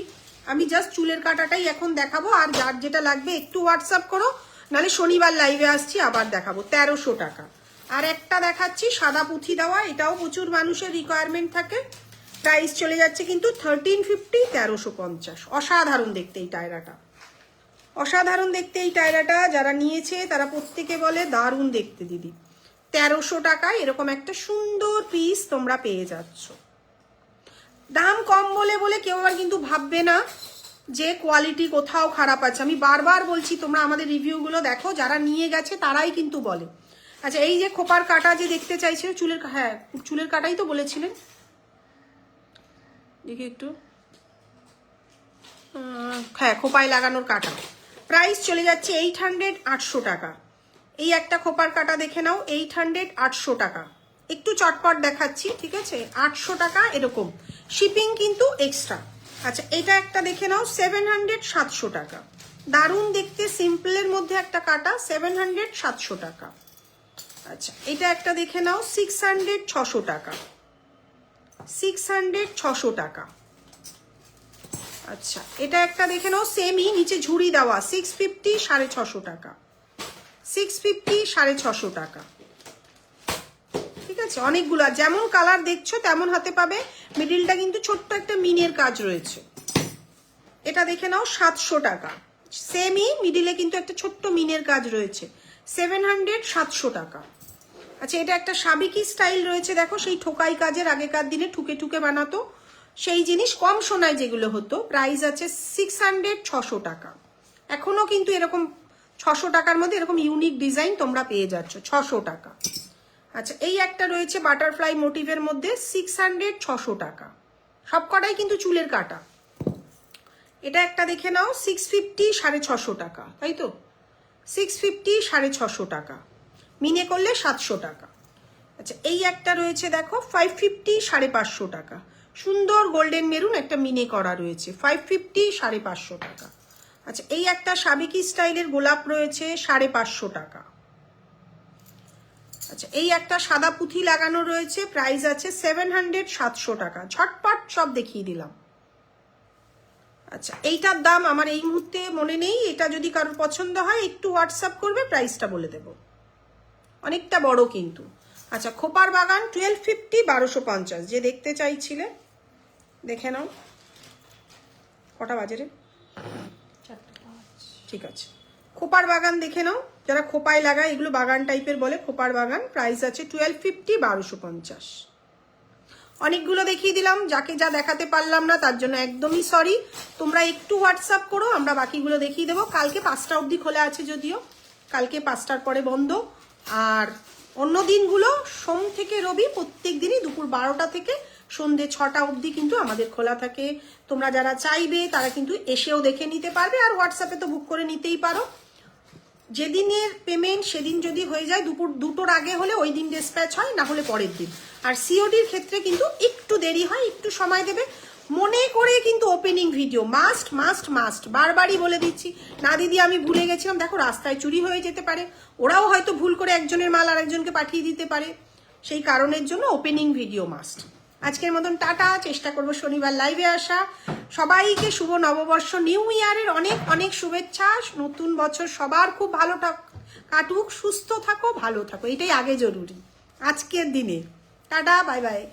আমি জাস্ট চুলের কাটাটাই এখন দেখাবো। আর যার যেটা লাগবে একটু হোয়াটসঅ্যাপ করো, নাহলে শনিবার লাইভে আসছি আবার দেখাবো। 1300 টাকা। আর একটা দেখাচ্ছি সাদা পুঁথি দেওয়া, এটাও প্রচুর মানুষের রিকোয়ারমেন্ট থাকে। প্রাইস চলে যাচ্ছে কিন্তু 1350, 1350। অসাধারণ দেখতে এই টায়রাটা, অসাধারণ দেখতে এই টায়রাটা। যারা নিয়েছে তারা প্রত্যেকে বলে দারুণ দেখতে দিদি। 1300 টাকায় এরকম একটা সুন্দর পিস তোমরা পেয়ে যাচ্ছ। দাম কম বলে বলে কেউ আবার কিন্তু ভাববে না যে কোয়ালিটি কোথাও খারাপ আছে। আমি বারবার বলছি তোমরা আমাদের রিভিউগুলো দেখো, যারা নিয়ে গেছে তারাই কিন্তু বলে। আচ্ছা, এই যে খোপার কাটা যে দেখতে চাইছিল, চুলের, হ্যাঁ চুলের কাটাই তো বলেছিলেন, দেখি একটু, হ্যাঁ খোপায় লাগানোর কাটা। প্রাইস চলে যাচ্ছে 800, 800 টাকা। এই একটা খোপার কাটা দেখে নাও, 800, 800 টাকা। একটু চটপট দেখাচ্ছি, ঠিক আছে? 800 টাকা এরকম, শিপিং কিন্তু এক্সট্রা। আচ্ছা, এটা একটা দেখে নাও, 700, 700 টাকা। দারুণ দেখতে, সিম্পলের মধ্যে একটা কাটা, 700, 700 টাকা। আচ্ছা, এটা একটা দেখে নাও, 600, 600 টাকা। 600, 600 টাকা। আচ্ছা, এটা একটা দেখে নাও, সেমই, নিচে ঝুড়ি দেওয়া, 650, 650 টাকা। 650, 650 টাকা। ঠিক আছে, অনেকগুলো, যেমন কালার দেখছো তেমন হাতে পাবে। মিডিলটা কিন্তু ছোট্ট একটা মিনের কাজ রয়েছে। এটা দেখে নাও 700 টাকা, সেমই, মিডিলে কিন্তু একটা ছোট্ট মিনের কাজ রয়েছে, 700, 700 টাকা। আচ্ছা, এটা একটা সাবিকি স্টাইল রয়েছে, দেখো সেই ঠোকাই কাজের, আগেকার দিনে ঠুকে ঠুকে বানাতো সেই জিনিস, কম সোনায় যেগুলো হতো। প্রাইস আছে 600, 600 টাকা। এখনো কিন্তু এরকম 600 টাকার মধ্যে এরকম ইউনিক ডিজাইন তোমরা পেয়ে যাচ্ছ, 600 টাকা। আচ্ছা, এই একটা রয়েছে বাটারফ্লাই মোটিভের মধ্যে, 600, 600 টাকা। সব কটাই কিন্তু চুলের কাটা। এটা একটা দেখে নাও, 650, 650 টাকা, তাই তো? 650, 650 টাকা। মিনে করলে 700 টাকা। আচ্ছা, এই একটা রয়েছে দেখো, 550, 550 টাকা। সুন্দর গোল্ডেন মেরুন একটা মিনে করা রয়েছে, 550, 550 টাকা। আচ্ছা, এই একটা সাবিকি স্টাইলের গোলাপ রয়েছে, 550 টাকা। আচ্ছা, এই একটা সাদা পুঁথি লাগানো রয়েছে, প্রাইস আছে 700, 700 টাকা। ঝটপট সব দেখিয়ে দিলাম। আচ্ছা, এইটার দাম আমার এই মুহূর্তে মনে নেই, এটা যদি কারোর পছন্দ হয় একটু হোয়াটসঅ্যাপ করবে, প্রাইসটা বলে দেব। অনেকটা বড় কিন্তু। আচ্ছা, খোপার বাগান 1250, 1250, যে দেখতে চাইছিলে দেখে নাও। কটা বাজে রে? ঠিক আছে, খোপার বাগান দেখে নাও, যারা খোপায় লাগায় এগুলো বাগান টাইপের বলে, খোপার বাগান। প্রাইস আছে 1250, 1250। অনেকগুলো দেখিয়ে দিলাম, যাকে যা দেখাতে পারলাম না তার জন্য একদমই সরি। তোমরা একটু হোয়াটসঅ্যাপ করো, আমরা বাকিগুলো দেখিয়ে দেবো। কালকে 5টা অবধি খোলা আছে, যদিও কালকে 5টার পরে বন্ধ। আর অন্য দিনগুলো সোম থেকে রবি প্রত্যেক দিনই দুপুর 12টা থেকে সন্ধ্যে 6টা অবধি কিন্তু আমাদের খোলা থাকে। তোমরা যারা চাইবে তারা কিন্তু এসেও দেখে নিতে পারবে, আর হোয়াটসঅ্যাপে তো বুক করে নিতেই পারো। যেদিনের পেমেন্ট সেদিন যদি হয়ে যায়, দুপুর 2টোর আগে হলে ওই দিন ডিসপ্যাচ হয়, না হলে পরের দিন। আর সিওডির ক্ষেত্রে কিন্তু একটু দেরি হয়, একটু সময় দেবে। মনে করে কিন্তু opening video must must must, বারবারই বলে দিচ্ছি। না দিদি আমি ভুলে গেছিলাম, দেখো রাস্তায় চুরি হয়ে যেতে পারে, ওরাও হয়তো ভুল করে একজনের মাল আরেকজনকে পাঠিয়ে দিতে পারে, সেই কারণের জন্য ওপেনিং ভিডিও মাস্ট। আজকের মতন টাটা, চেষ্টা করবো শনিবার লাইভে আসা। সবাইকে শুভ নববর্ষ, নিউ ইয়ারের অনেক অনেক শুভেচ্ছা। নতুন বছর সবার খুব ভালো কাটুক, সুস্থ থাকো, ভালো থাকো, এটাই আগে জরুরি আজকের দিনে। Tata, bye bye.